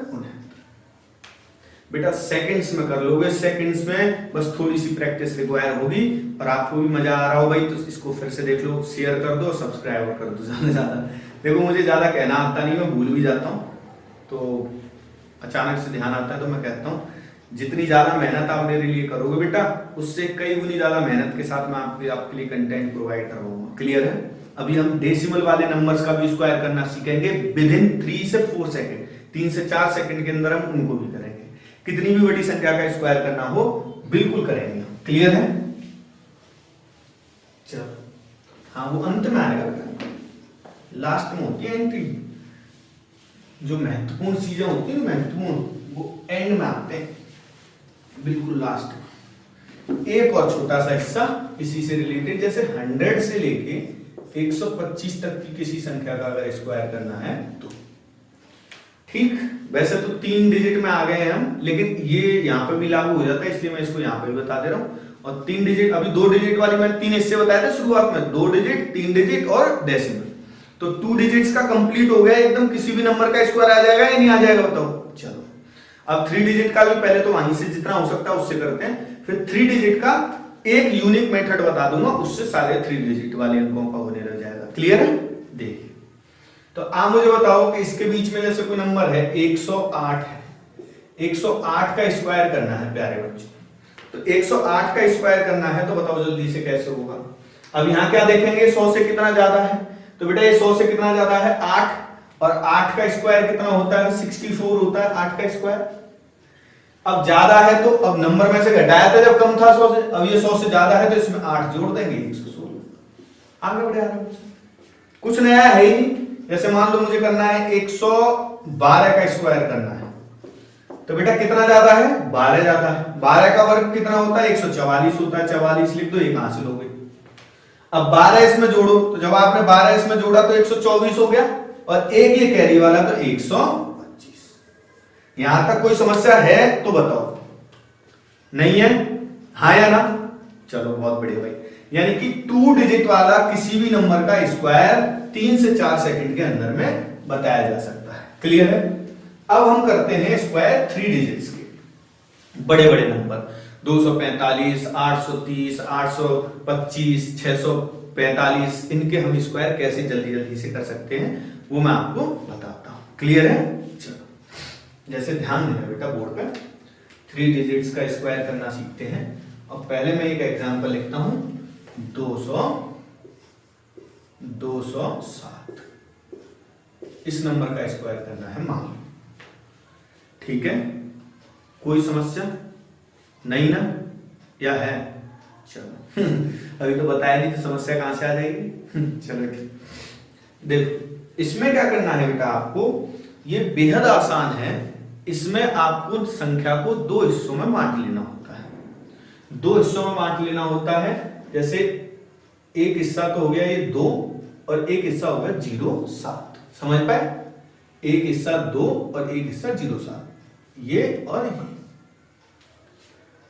बेटा सेकंड्स में कर लोगे। सेकंड्स में बस थोड़ी सी प्रैक्टिस रिक्वायर होगी, और आपको भी मजा आ रहा हो भाई तो इसको फिर से देख लो, शेयर कर दो, सब्सक्राइब कर दो ज्यादा। देखो मुझे ज्यादा कहना आता नहीं, मैं भूल भी जाता हूँ, तो अचानक से ध्यान आता है तो मैं कहता हूँ जितनी ज्यादा मेहनत आप मेरे लिए करोगे बेटा, उससे कई गुनी ज्यादा मेहनत के साथ मैं आपके लिए कंटेंट प्रोवाइड करवाऊंगा। क्लियर है? अभी हम डेसिमल वाले नंबर्स का भी स्क्वायर करना सीखेंगे विद इन 3 से 4 सेकंड, 3 से 4 सेकंड के अंदर हम उनको भी करेंगे। कितनी भी बड़ी संख्या का स्क्वायर करना हो बिल्कुल करेंगे। क्लियर है? चलो हाँ, वो अंत में आएगा, लास्ट में होती है एंट्री। जो महत्वपूर्ण चीजें होती है, महत्वपूर्ण, वो एंड में आते हैं, बिल्कुल लास्ट। एक और छोटा सा हिस्सा इसी से रिलेटेड, जैसे 100 से लेके 125 तक की किसी संख्या का अगर स्क्वायर करना है तो ठीक। वैसे तो 3 डिजिट में आ गए हैं हम, लेकिन ये यहां पे भी लागू हो जाता है, इसलिए मैं इसको यहां पे भी बता दे रहा हूं। और 3 डिजिट, अभी 2 डिजिट वाली मैंने 3 हिस्से बताए थे शुरुआत में, 2 डिजिट, 3 डिजिट और डेसिमल। तो 2 डिजिट्स का कंप्लीट हो गया एकदम, किसी भी नंबर का स्क्वायर आ जाएगा या नहीं आ जाएगा बताओ। चलो अब 3 डिजिट का भी पहले तो वहीं से जितना हो सकता है उससे करते हैं, फिर 3 डिजिट का एक यूनिक मेथड बता दूंगा, उससे सारे 3 डिजिट वाले अंकों का होने लग जाएगा। क्लियर है? देखिए तो आप मुझे बताओ कि इसके बीच में जैसे कोई नंबर है 108 है, 108 का स्क्वायर करना है प्यारे बच्चों। तो 108 का स्क्वायर करना है तो बताओ जल्दी से कैसे होगा। अब यहां क्या देखेंगे, 100 से कितना ज्यादा है, तो बेटा ये 100 से कितना ज्यादा है, 8, और 8 का स्क्वायर कितना होता है, 64 होता है 8 का स्क्वायर। अब ज्यादा है तो अब नंबर में से घटाया था जब कम था 100 से, अब ये 100 से ज्यादा है तो इसमें 8 जोड़ देंगे, 116। आगे बढ़े, कुछ नया है ही नहीं। जैसे मान लो मुझे करना है 112 का स्क्वायर करना है, तो बेटा कितना ज्यादा है, 12 ज्यादा है। 12 का वर्ग कितना होता है, 144 होता है, 44 लिख दो, ये कहां से लोगे। अब 12 इसमें जोड़ो, तो जब आपने 12 इसमें जोड़ा तो 124 हो गया, और एक ये कैरी वाला तो 125। यहां तक कोई समस्या है तो बताओ, नहीं है? हाँ या ना? चलो बहुत बढ़िया भाई। यानी कि 2 डिजिट वाला किसी भी नंबर का स्क्वायर 3 से 4 सेकंड के अंदर में बताया जा सकता है। क्लियर है? अब हम करते हैं स्क्वायर 3 डिजिट्स के, बड़े बड़े नंबर 245, 830, 825, 645, इनके हम स्क्वायर कैसे जल्दी जल्दी से कर सकते हैं वो मैं आपको बताता हूं। क्लियर है? चलो जैसे ध्यान देना बेटा, बोर्ड पे 3 डिजिट्स का स्क्वायर करना सीखते हैं। और पहले मैं एक एग्जांपल लिखता हूं, 207 इस नंबर का स्क्वायर करना है मान लो। ठीक है, कोई समस्या नहीं ना, या है? चलो अभी तो बताया नहीं तो समस्या कहां से आ जाएगी। चलो ठीक, देखो इसमें क्या करना है बेटा आपको, ये बेहद आसान है। इसमें आपको संख्या को 2 हिस्सों में बांट लेना होता है। 2 हिस्सों में बांट लेना होता है, जैसे एक हिस्सा तो हो गया ये 2 और एक हिस्सा हो गया 07। समझ पाए? एक हिस्सा 2 और एक हिस्सा 07, ये और ये।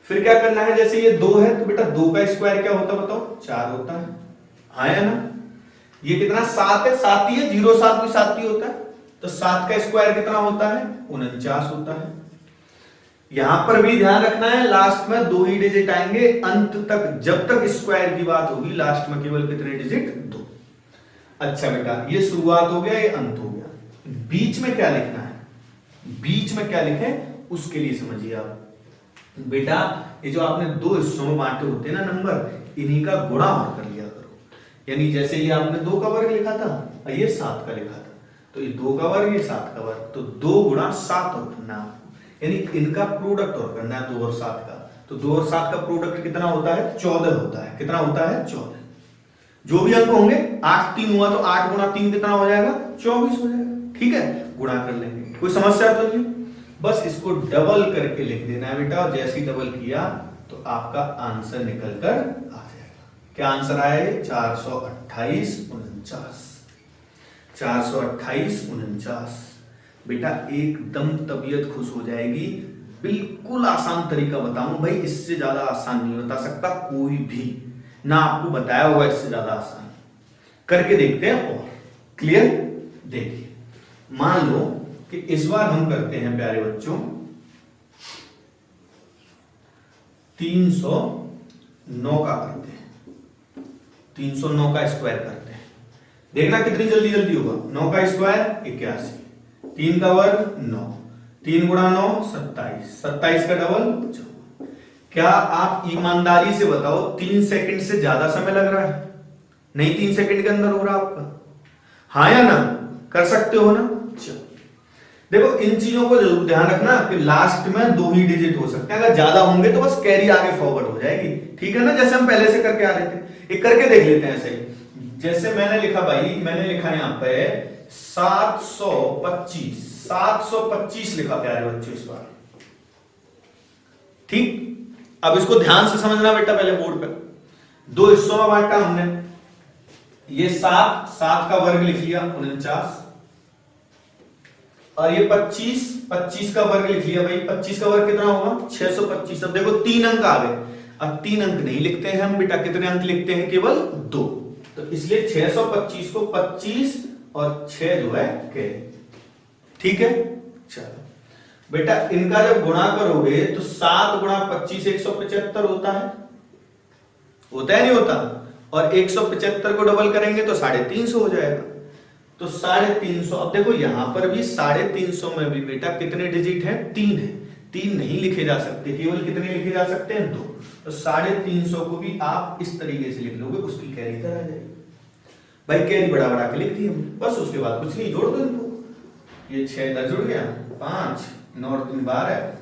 फिर क्या करना है, जैसे ये 2 है तो बेटा 2 का स्क्वायर क्या होता है बताओ, 4 होता है। हाँ या ना? ये कितना, 7 है, 7 ही है, 07 भी 7 ही होता है, तो 7 का स्क्वायर कितना होता है, 49 होता है। यहां पर भी ध्यान रखना है, लास्ट में 2 ही डिजिट आएंगे, अंत तक जब तक स्क्वायर की बात होगी लास्ट में केवल कितने डिजिट, 2। अच्छा बेटा ये शुरुआत हो गया, ये अंत हो गया, बीच में क्या लिखना है, बीच में क्या लिखे उसके लिए समझिए आप। बेटा ये जो आपने दो हिस्सों में बांटे होते हैं ना नंबर, इन्हीं का गुणा और कर लिया करो। यानी जैसे ये आपने 2 का वर्ग लिखा था और ये 7 का लिखा था, तो ये 2 का वर्ग ये 7 का वर्ग, तो 2 गुणा 7 और करना है आपको, यानी इनका प्रोडक्ट और करना है 2 और 7 का। तो 2 और 7 का प्रोडक्ट कितना होता है? 14 होता है। कितना होता है? 14। जो भी अंक होंगे, 8 3 हुआ तो 8 गुणा 3 कितना हो जाएगा? 24 हो जाएगा। ठीक है, गुणा कर लेंगे, कोई समस्या तो नहीं। बस इसको डबल करके लिख देना है बेटा, और जैसे ही डबल किया तो आपका आंसर निकल कर आ जाएगा। क्या आंसर आया? 428 49। 428 49। बेटा एकदम तबीयत खुश हो जाएगी। बिल्कुल आसान तरीका बताऊं भाई, इससे ज्यादा आसान नहीं बता सकता कोई भी, ना आपको बताया होगा इससे ज्यादा आसान। करके देखते हैं और क्लियर। देखिए मान लो कि इस बार हम करते हैं प्यारे बच्चों 309 का करते हैं, 309 का स्क्वायर करते हैं। देखना कितनी जल्दी जल्दी होगा। 9 का स्क्वायर 81, 3 का वर्ग 9, 3 गुणा 9 27, 27 का डबल 54। क्या आप ईमानदारी से बताओ 3 सेकंड से ज्यादा समय लग रहा है? नहीं, 3 सेकंड के अंदर हो रहा आपका? हाँ या ना? कर सकते हो ना? चलो देखो, इन चीजों को जरूर ध्यान रखना कि लास्ट में 2 ही डिजिट हो सकते हैं, अगर ज्यादा होंगे तो बस कैरी आगे फॉरवर्ड हो जाएगी। ठीक है ना, जैसे हम पहले से करके आ रहे थे। एक करके देख लेते हैं ऐसे ही। जैसे मैंने लिखा भाई, मैंने लिखा यहां पे 725, 725 लिखा प्यारे बच्चों इस बार। ठीक, अब इसको ध्यान से समझना बेटा। पहले बोर्ड पे 2 हिस्सों में बांटा हमने, ये 7 का वर्ग लिख लिया 49, और ये 25 का वर्ग लिख लिया भाई। 25 का वर्ग कितना होगा? 625। अब देखो 3 अंक आ गए। अब 3 अंक नहीं लिखते हैं हम बेटा, कितने अंक लिखते हैं? केवल 2। तो इसलिए 625 को 25 और 6 जो है कैरी। ठीक है, चलो बेटा इनका जब गुणा करोगे तो 7 गुणा 25 175 होता है। होता है नहीं होता? और 175 को डबल करेंगे तो 350 हो जाएगा। तो 350। अब देखो यहां पर भी 350 में भी बेटा कितने डिजिट हैं? 3 है। 3 नहीं लिखे जा सकते, केवल कितने लिखे जा सकते हैं? 2। तो 350 को भी आप इस तरीके से लिख लोगे, उसकी कैरी इधर आ जाएगी। भाई कैरी बड़ा बड़ा के लिख दी हमने, बस उसके बाद कुछ नहीं, जोड़ दो इनको। ये 6 इधर जुड़ गया, 5 9 और 3 12,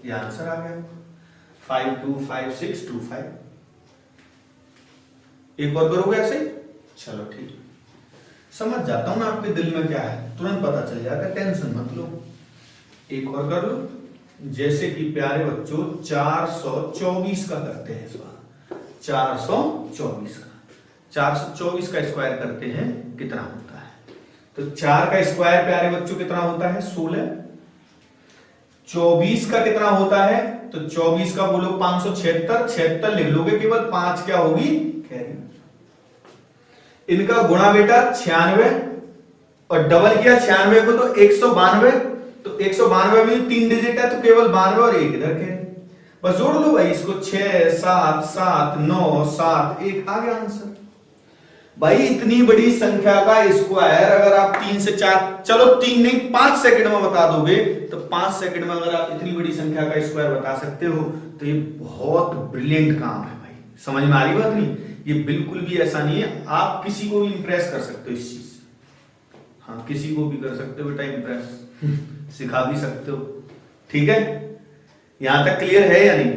ये आंसर आ गया 525625। एक और करोगे ऐसे ही? चलो ठीक, समझ जाता हूं ना आपके दिल में क्या है, तुरंत पता चल जाएगा, टेंशन मत लो। एक और कर लो। जैसे कि प्यारे बच्चों 424 का करते हैं इस बार। 424 का 424 का स्क्वायर करते हैं, कितना होता है? तो 4 का स्क्वायर प्यारे बच्चों कितना होता है? 16। 24 का कितना होता है? तो 24 का बोलो 576, 76 लिख लोगे, केवल 5 क्या होगी? कैरी। इनका गुणा बेटा 96 और डबल किया 96 को तो 192, तो 192 में 3 डिजिट है तो केवल 92 और 1 इधर के, बस जोड़ लो भाई इसको। 6 7 7 9 7 1 आ गया आंसर। भाई इतनी बड़ी संख्या का स्क्वायर अगर आप 3 से 4, चलो 3 नहीं 5 सेकंड में बता दोगे, तो 5 सेकंड में अगर आप इतनी बड़ी संख्या का स्क्वायर बता सकते हो तो ये बहुत ब्रिलियंट काम है भाई। समझ में आ रही बात नहीं? ये बिल्कुल भी ऐसा नहीं है, आप किसी को भी इंप्रेस कर सकते हो इस चीज से। हाँ, किसी को भी कर सकते हो बेटा इंप्रेस, सिखा भी सकते हो। ठीक है, यहां तक क्लियर है या नहीं?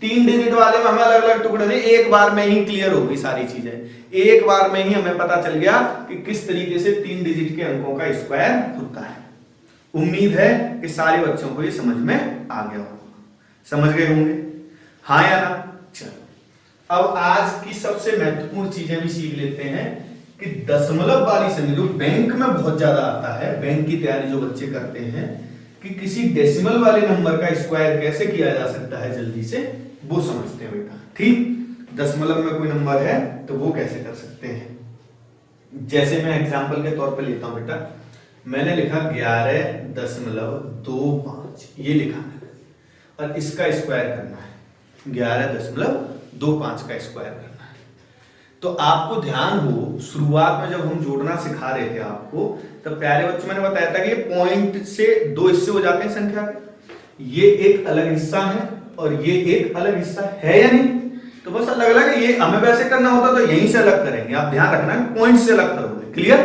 3 डिजिट वाले में हमें अलग अलग टुकड़े नहीं, एक बार में ही क्लियर होगी सारी चीजें। एक बार में ही हमें पता चल गया कि किस तरीके से 3 डिजिट के अंकों का स्क्वायर होता है। उम्मीद है कि सारे बच्चों को ये समझ में आ गया होगा, समझ गए होंगे, हाँ या ना? चलो अब आज की सबसे महत्वपूर्ण चीजें भी सीख लेते हैं कि दशमलव वाली संख्या जो बैंक में बहुत ज्यादा आता है, बैंक की तैयारी जो बच्चे करते हैं कि किसी डेसिमल वाले नंबर का स्क्वायर कैसे किया जा सकता है जल्दी से, वो समझते हैं बेटा। ठीक, दशमलव में कोई नंबर है तो वो कैसे कर सकते हैं। जैसे मैं एग्जांपल के तौर पे लेता हूं बेटा, मैंने लिखा 11.25, ये लिखा मैंने, और इसका स्क्वायर करना है 11.25 का स्क्वायर करना है। तो आपको ध्यान हो, शुरुआत में जब हम जोड़ना सिखा रहे थे आपको, तब प्यारे बच्चों मैंने बताया था कि ये पॉइंट से दो हिस्से हो जाते हैं संख्या के, ये एक अलग हिस्सा है और ये एक अलग हिस्सा है या नहीं। तो बस अलग अलग है, ये हमें वैसे करना होता तो यहीं से अलग करेंगे, आप ध्यान रखना पॉइंट से अलग करोगे, क्लियर।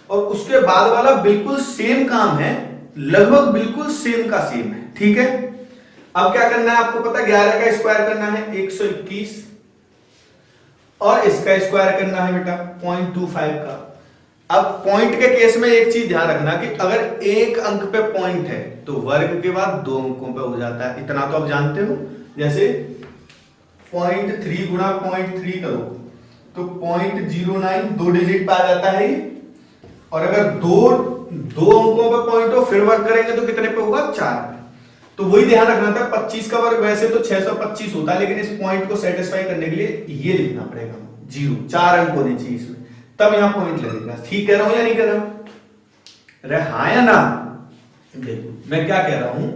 और उसके बाद वाला बिल्कुल सेम काम है, लगभग बिल्कुल सेम का सेम है, ठीक है। अब क्या करना है आपको पता, 11 का स्क्वायर करना है 121 और इसका स्क्वायर करना है बेटा 0.25 का। अब पॉइंट के केस में एक चीज ध्यान रखना कि अगर एक अंक पे पॉइंट है तो वर्ग के बाद 2 अंकों पे हो जाता है, इतना तो आप जानते हो। जैसे 0.3 गुणा 0.3 करो तो 0.09 2 डिजिट पे आ जाता है ये। और अगर दो अंकों पे पॉइंट हो फिर वर्ग करेंगे तो कितने पे होगा, 4। तो वही ध्यान रखना था, 25 का वर्ग वैसे तो 625 होता है, लेकिन इस पॉइंट को सेटिस्फाई करने के लिए ये लिखना पड़ेगा 0, 4 अंक होने चाहिए इसमें, तब यहां पॉइंट लगेगा। ठीक कह रहा हूं या नहीं कह रहा हूं, अरे हाँ या ना। देखो मैं क्या कह रहा हूं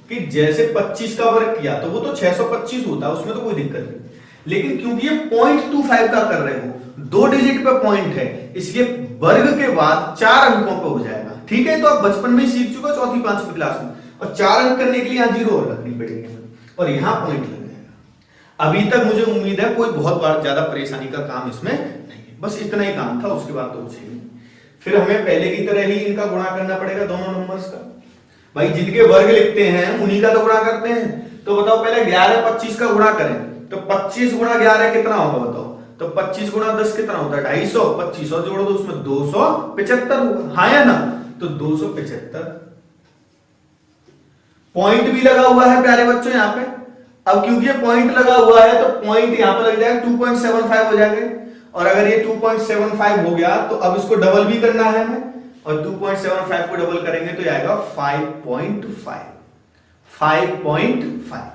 कि जैसे 25 का वर्ग किया तो वो तो 625 होता है, उसमें तो कोई दिक्कत नहीं, लेकिन क्योंकि ये 0.25 का कर रहे हो, 2 डिजिट पे पॉइंट है, इसलिए वर्ग के बाद 4 अंकों पे हो जाएगा, ठीक है। तो आप बचपन में सीख चुके हो, चौथी 5वीं क्लास में, और 4 अंक करने के लिए यहां 0 और रखनी पड़ेगी और यहां पॉइंट लग जाएगा। अभी तक मुझे उम्मीद है कोई बहुत ज्यादा परेशानी का काम इसमें नहीं है, बस इतना ही काम था, उसके बाद तो कुछ नहीं। फिर हमें पहले की तरह ही इनका गुणा करना पड़ेगा, दोनों नंबर्स का। भाई जिनके वर्ग लिखते हैं उन्हीं का तो गुणा करते हैं। तो बताओ पहले 11 25 का गुणा करें तो 25 गुणा 11 कितना होगा बताओ, तो 25 गुणा 10 कितना होता है, 250, 25 और जोड़ दो उसमें 275 होगा, हाँ या ना। तो 275 पॉइंट भी लगा हुआ है प्यारे बच्चों यहाँ पे। अब क्योंकि ये पॉइंट लगा हुआ है तो पॉइंट यहां पे लग जाएगा, 2.75 हो जाएगा। और अगर ये 2.75 हो गया तो अब इसको डबल भी करना है हमें, और 2.75 को डबल करेंगे तो आएगा 5.5।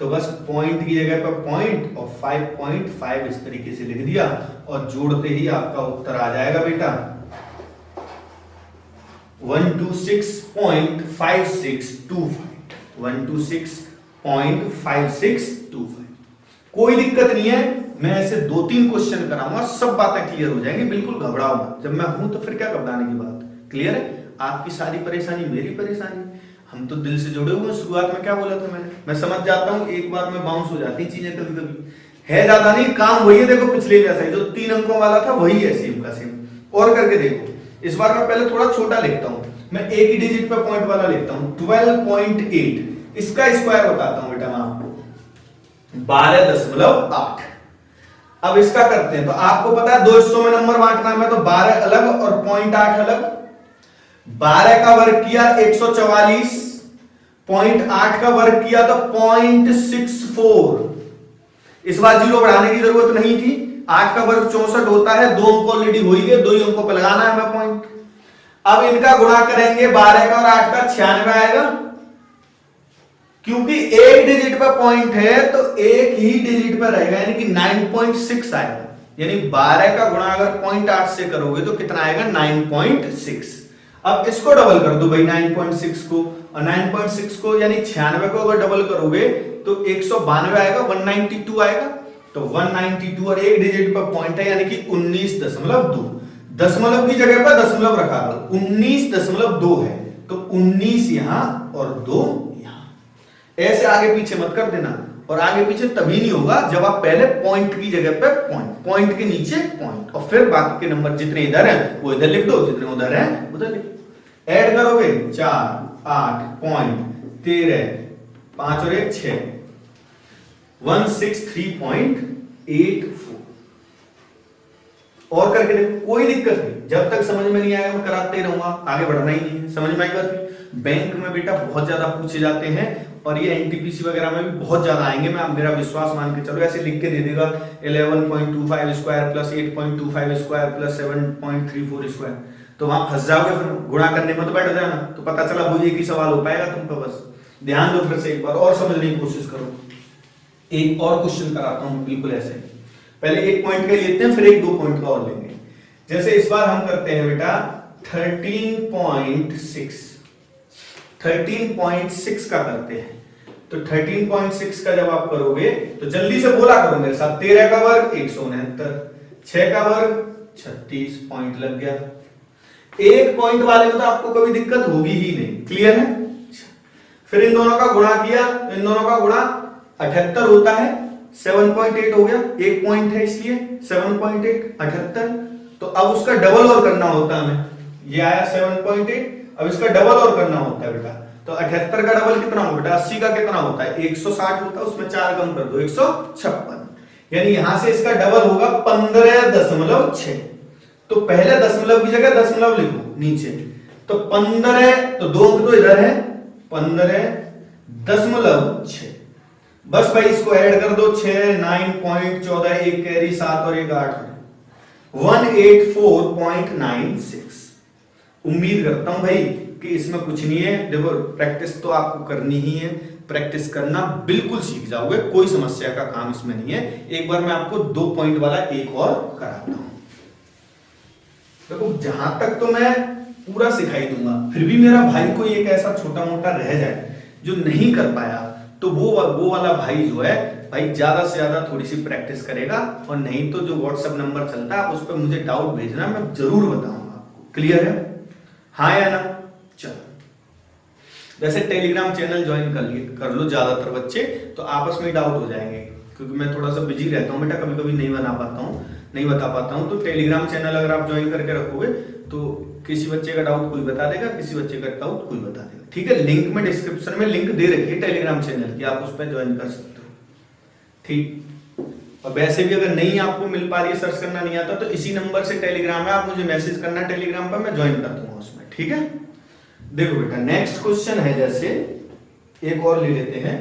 तो बस पॉइंट की जगह पर पॉइंट और 5.5 इस तरीके से लिख दिया, और जोड़ते ही आपका उत्तर आ जाएगा बेटा 126.5625। 126.5625। कोई दिक्कत नहीं है, मैं ऐसे 2-3 क्वेश्चन कराऊंगा, सब बातें क्लियर हो जाएंगी, बिल्कुल घबराओ मत। जब मैं हूं तो फिर क्या घबराने की बात, क्लियर है। आपकी सारी परेशानी मेरी परेशानी, हम तो दिल से जुड़े हुए। शुरुआत में क्या बोला था मैंने, मैं समझ जाता हूं, एक बार में बाउंस हो जाती चीजें कभी कभी, है ज्यादा नहीं, काम वही है। देखो पिछले जैसा ही जो 3 अंकों वाला था वही है, सेम का सेम। और करके देखो, इस बार मैं पहले थोड़ा छोटा लिखता हूं, मैं एक ही डिजिट पे पॉइंट वाला लिखता हूं, 12.8। इसका स्क्वायर बताता हूं बेटा मैं आपको, 12.8। अब इसका करते हैं, तो आपको पता है 2 हिस्सों में नंबर बांटना है, तो 12 अलग और 0.8 अलग। 12 का वर्ग किया 144, 0.8 का वर्ग किया तो 0.64। इस बार 0 बढ़ाने की जरूरत नहीं थी, 8 का वर्ग 64 होता है, 2 अंक ऑलरेडी हो ही गए, 2 ही अंकों पर लगाना है हमें पॉइंट। अब इनका गुणा करेंगे, 12 का और 8 का 96 आएगा, क्योंकि एक डिजिट पर पॉइंट है तो एक ही डिजिट पर रहेगा, यानी कि 9.6 आएगा। यानी 12 का गुणा अगर 0.8 से करोगे तो कितना आएगा, 9.6। अब इसको डबल कर दो भाई 9.6 को, और 9.6 को यानी 96 को अगर डबल करोगे तो 192 आएगा, 192 आएगा। तो 192 और एक डिजिट पर पॉइंट है, यानी कि 19.2। दशमलव की जगह पर दशमलव रखा दो, 19.2 है, तो 19 यहां और 2 यहां। ऐसे आगे पीछे मत कर देना, और आगे पीछे तभी नहीं होगा जब आप पहले पॉइंट की जगह पे पॉइंट के नीचे पॉइंट, और फिर बाकी के नंबर जितने इधर हैं वो इधर लिख दो, जितने उधर हैं उधर लिख दो। ऐड करोगे 4, 8, 13, 5 और 1 6, 163.84। और करके देखो, कोई दिक्कत नहीं, जब तक समझ में नहीं आएगा मैं कराते ही रहूंगा, आगे बढ़ना ही नहीं है। समझ में आई बात। बैंक में बेटा बहुत ज्यादा पूछे जाते हैं, और ये एनटीपीसी वगैरह में भी बहुत ज्यादा आएंगे, मैं मेरा विश्वास मान के चलो। ऐसे लिख के दे देगा 11.25 square plus 8.25 square plus 7.34 square, तो वहां फंस जाओगे, फिर गुणा करने में तो बैठ जाना, तो पता चला वो एक ही सवाल हो पाएगा तुमको। बस ध्यान दो, फिर से एक बार और समझने की कोशिश करो। एक और क्वेश्चन कराता हूं बिल्कुल ऐसे, पहले एक पॉइंट का लेते हैं, फिर 1-2 पॉइंट का और लेंगे। जैसे इस बार हम करते हैं बेटा 13.6 का करते हैं। तो 13.6 का जब आप करोगे तो जल्दी से बोला करो मेरे साथ, 13 का वर्ग 169, 6 का वर्ग 36 पॉइंट लग गया। एक पॉइंट वाले में तो आपको कभी दिक्कत होगी ही नहीं, क्लियर है। फिर इन दोनों का गुणा किया तो इन दोनों का गुणा 78 होता है, 7.8 हो गया, एक पॉइंट है इसलिए 7.8 78। तो अब उसका डबल और करना होता है हमें, ये आया 7.8, अब इसका डबल और करना होता है बेटा। तो 78 का डबल कितना होगा बेटा, 80 का कितना होता है 160 होता है, उसमें 4 कम कर दो 156, यानी यहां से इसका डबल होगा 15.6। तो पहले दशमलव की जगह दशमलव लिखो नीचे, तो 15, तो 2 अंक तो इधर है 15.6। बस भाई इसको ऐड कर दो, 6 9.14, एक कैरी 7 और एक 8, 184.96। उम्मीद करता हूं भाई कि इसमें कुछ नहीं है। देखो प्रैक्टिस तो आपको करनी ही है, प्रैक्टिस करना बिल्कुल सीख जाओगे, कोई समस्या का काम इसमें नहीं है। एक बार मैं आपको 2 पॉइंट वाला एक और कराता हूं। देखो जहां तक तो मैं पूरा सिखाई दूंगा, फिर भी मेरा भाई कोई एक ऐसा छोटा मोटा रह जाए जो नहीं कर पाया, तो वो वाला भाई जो है भाई ज्यादा से ज्यादा थोड़ी सी प्रैक्टिस करेगा, और नहीं तो जो व्हाट्सएप नंबर चलता है आप उस पर मुझे डाउट भेजना, मैं जरूर बताऊंगा आपको। क्लियर है, हाँ या ना। चलो वैसे टेलीग्राम चैनल ज्वाइन कर लो ज्यादातर बच्चे, तो आपस में डाउट हो जाएंगे, क्योंकि मैं थोड़ा सा बिजी रहता हूँ बेटा, कभी कभी नहीं बता पाता हूँ। तो टेलीग्राम चैनल अगर आप ज्वाइन करके रखोगे तो किसी बच्चे का डाउट कोई बता देगा, किसी बच्चे का डाउट कोई बता देगा, ठीक है। लिंक में डिस्क्रिप्शन में लिंक दे रखी है टेलीग्राम चैनल की, आप उस पर ज्वाइन कर सकते हो, ठीक। और वैसे भी अगर नहीं आपको मिल पा रही है, सर्च करना नहीं आता, तो इसी नंबर से टेलीग्राम है, आप मुझे मैसेज करना टेलीग्राम पर, मैं ज्वाइन कर दूंगा उसमें, ठीक है। देखो बेटा नेक्स्ट क्वेश्चन है, जैसे एक और ले लेते हैं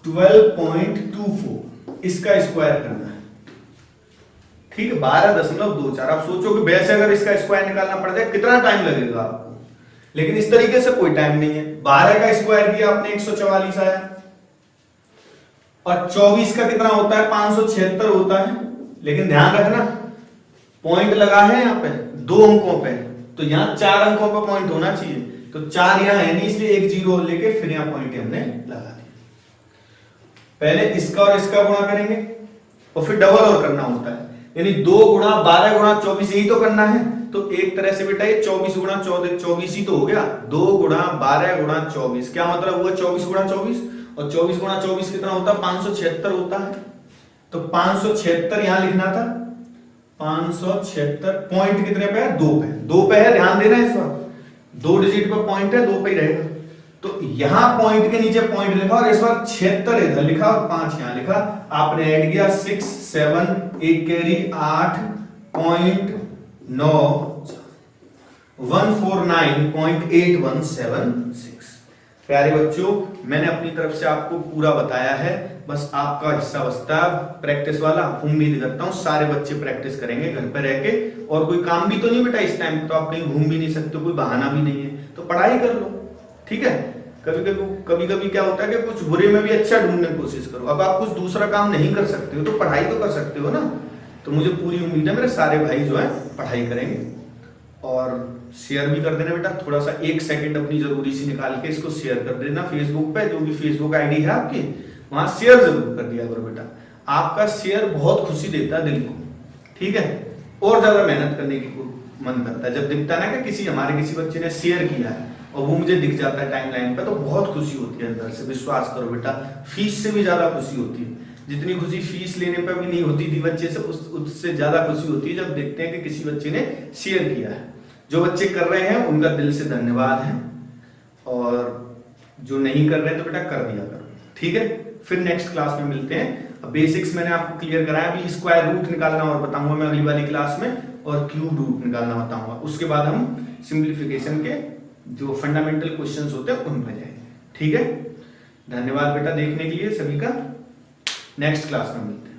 12.24, इसका स्क्वायर करना है, ठीक है। 12.24। आप सोचो कि वैसे अगर इसका स्क्वायर निकालना पड़ जाए कितना टाइम लगेगा आपको, लेकिन इस तरीके से कोई टाइम नहीं है। 12 का स्क्वायर किया आपने 144 आया, और 24 का कितना होता है 576 होता है, लेकिन ध्यान रखना पॉइंट लगा है यहाँ पे 2 अंकों पे, तो यहाँ 4 अंकों पे पॉइंट होना चाहिए, तो 4 यहाँ है नहीं, इसलिए एक 0 लेके फिर यहाँ पॉइंट हमने लगा दिया। पहले इसका और इसका गुणा करेंगे और फिर डबल और करना होता है, यानी 2 गुणा 12 गुणा 24 यही तो करना है। तो एक तरह से बेटा ये 24 गुणा 24 ही तो हो गया, 2 गुणा 12 गुणा 24, क्या मतलब हुआ 24 गुणा 24, और 24 गुणा 24 कितना होता है 576 होता है। तो 576 यहां लिखना था, 576 पॉइंट कितने पे है 2 पे, 2 पे है, ध्यान देना इस बार 2 डिजिट पे पॉइंट है, 2 पे ही रहेगा। तो यहां पॉइंट के नीचे पॉइंट लिखा और इस बार 76 इधर लिखा और 5 यहां लिखा, आपने ऐड किया 6 7 एक कैरी 8.9 149.8176। प्यारे बच्चों मैंने अपनी तरफ से आपको पूरा बताया है, बस आपका हिस्सा बचता है प्रैक्टिस वाला। उम्मीद करता हूँ सारे बच्चे प्रैक्टिस करेंगे घर पे रह के, और कोई काम भी तो नहीं बेटा इस टाइम, तो आप कहीं घूम भी नहीं सकते, कोई बहाना भी नहीं है, तो पढ़ाई कर लो, ठीक है। कभी कभी क्या होता है कि कुछ बुरे में भी अच्छा ढूंढने की कोशिश करो। अब आप कुछ दूसरा काम नहीं कर सकते हो तो पढ़ाई तो कर सकते हो ना। तो मुझे पूरी उम्मीद है मेरे सारे भाई जो है पढ़ाई करेंगे, और शेयर भी कर देना बेटा, थोड़ा सा 1 सेकंड अपनी जरूरी सी निकाल के इसको शेयर कर देना फेसबुक पे, जो भी फेसबुक आईडी है आपकी वहां शेयर जरूर कर दिया करो बेटा, आपका शेयर बहुत खुशी देता है दिल को, ठीक है। और ज्यादा मेहनत करने की मन करता है जब दिखता है ना कि हमारे किसी बच्चे ने शेयर किया है और वो मुझे दिख जाता है टाइमलाइन पे, तो बहुत खुशी होती है अंदर से। विश्वास करो बेटा, फीस से भी ज्यादा खुशी होती है, जितनी खुशी फीस लेने पर भी नहीं होती थी बच्चे से, उससे ज्यादा खुशी होती है जब देखते हैं कि किसी बच्चे ने शेयर किया है। जो बच्चे कर रहे हैं उनका दिल से धन्यवाद है, और जो नहीं कर रहे हैं तो बेटा कर दिया करो, ठीक है। फिर नेक्स्ट क्लास में मिलते हैं। अब बेसिक्स मैंने आपको क्लियर कराया, अभी स्क्वायर रूट निकालना और बताऊंगा मैं अगली वाली क्लास में, और क्यूब रूट निकालना बताऊंगा। उसके बाद हम सिंप्लीफिकेशन के जो फंडामेंटल क्वेश्चंस होते हैं उन पर जाएंगे, ठीक है। धन्यवाद बेटा देखने के लिए सभी का, नेक्स्ट क्लास में मिलते हैं।